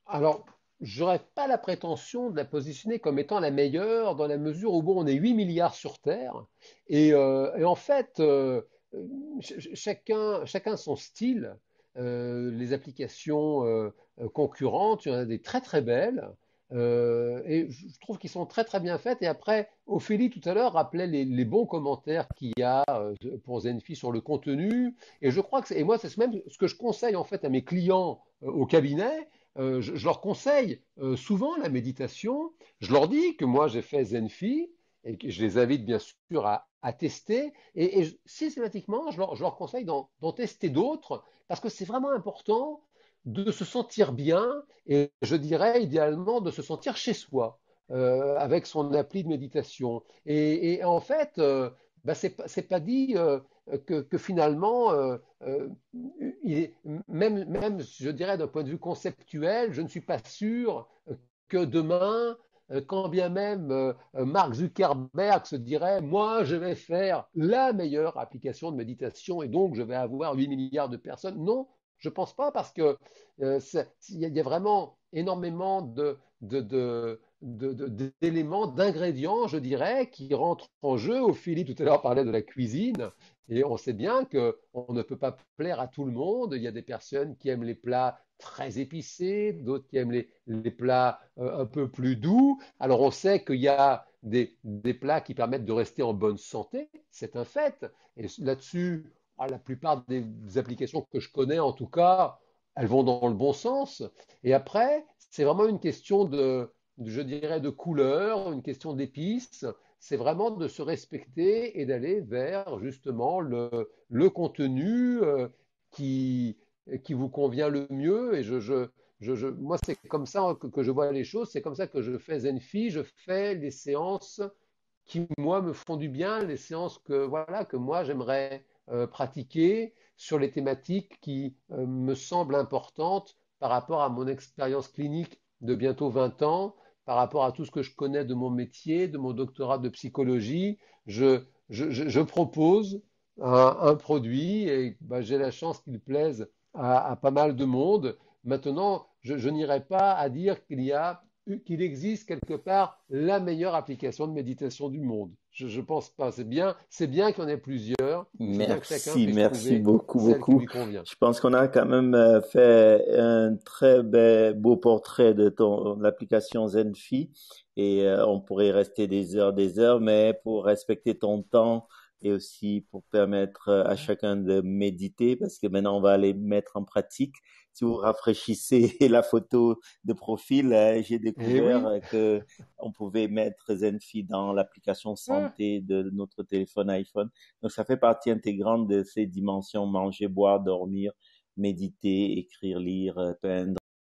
Alors, j'aurais pas la prétention de la positionner comme étant la meilleure dans la mesure où bon, on est 8 milliards sur Terre et en fait, chacun son style. Les applications concurrentes, il y en a des très très belles, Et je trouve qu'ils sont très très bien faits. Et après, Ophélie tout à l'heure rappelait les bons commentaires qu'il y a pour Zenfi sur le contenu. Et je crois que et moi c'est même ce que je conseille en fait à mes clients au cabinet. Je leur conseille souvent la méditation. Je leur dis que moi j'ai fait Zenfi et que je les invite bien sûr à tester. Et systématiquement, je leur conseille d'en tester d'autres parce que c'est vraiment important de se sentir bien et je dirais idéalement de se sentir chez soi avec son appli de méditation. Et en fait, bah, c'est pas dit que finalement, il est, même, je dirais d'un point de vue conceptuel, je ne suis pas sûr que demain, quand bien même Mark Zuckerberg se dirait, moi je vais faire la meilleure application de méditation et donc je vais avoir 8 milliards de personnes. Non, je ne pense pas parce que il y a vraiment énormément d'éléments, d'ingrédients, je dirais, qui rentrent en jeu. Ophélie tout à l'heure parlait de la cuisine. Et on sait bien qu'on ne peut pas plaire à tout le monde. Il y a des personnes qui aiment les plats très épicés, d'autres qui aiment les plats un peu plus doux. Alors on sait qu'il y a des plats qui permettent de rester en bonne santé, c'est un fait. Et là-dessus, la plupart des applications que je connais, en tout cas, elles vont dans le bon sens. Et après, c'est vraiment une question je dirais, de couleur, une question d'épices. C'est vraiment de se respecter et d'aller vers justement le contenu qui vous convient le mieux. Et moi, c'est comme ça que je vois les choses. C'est comme ça que je fais Zenfi. Je fais les séances qui, moi, me font du bien, les séances voilà, que moi, j'aimerais pratiquer sur les thématiques qui me semblent importantes par rapport à mon expérience clinique de bientôt 20 ans, par rapport à tout ce que je connais de mon métier, de mon doctorat de psychologie. Je propose un produit et bah, j'ai la chance qu'il plaise à pas mal de monde. Maintenant, je n'irai pas à dire qu'il existe quelque part la meilleure application de méditation du monde. Je pense pas. C'est bien qu'il y en ait plusieurs. C'est bien que chacun puisse Merci trouver beaucoup, celle qui beaucoup. lui convient. Je pense qu'on a quand même fait un très beau portrait de l'application Zenfi et on pourrait rester des heures, mais pour respecter ton temps et aussi pour permettre à chacun de méditer, parce que maintenant on va aller mettre en pratique. Si vous rafraîchissez la photo de profil, j'ai Eh oui. découvert que on pouvait mettre Zenfi dans l'application Ah. santé de notre téléphone iPhone. Donc, ça fait partie intégrante de ces dimensions, manger, boire, dormir, méditer, écrire, lire, peindre.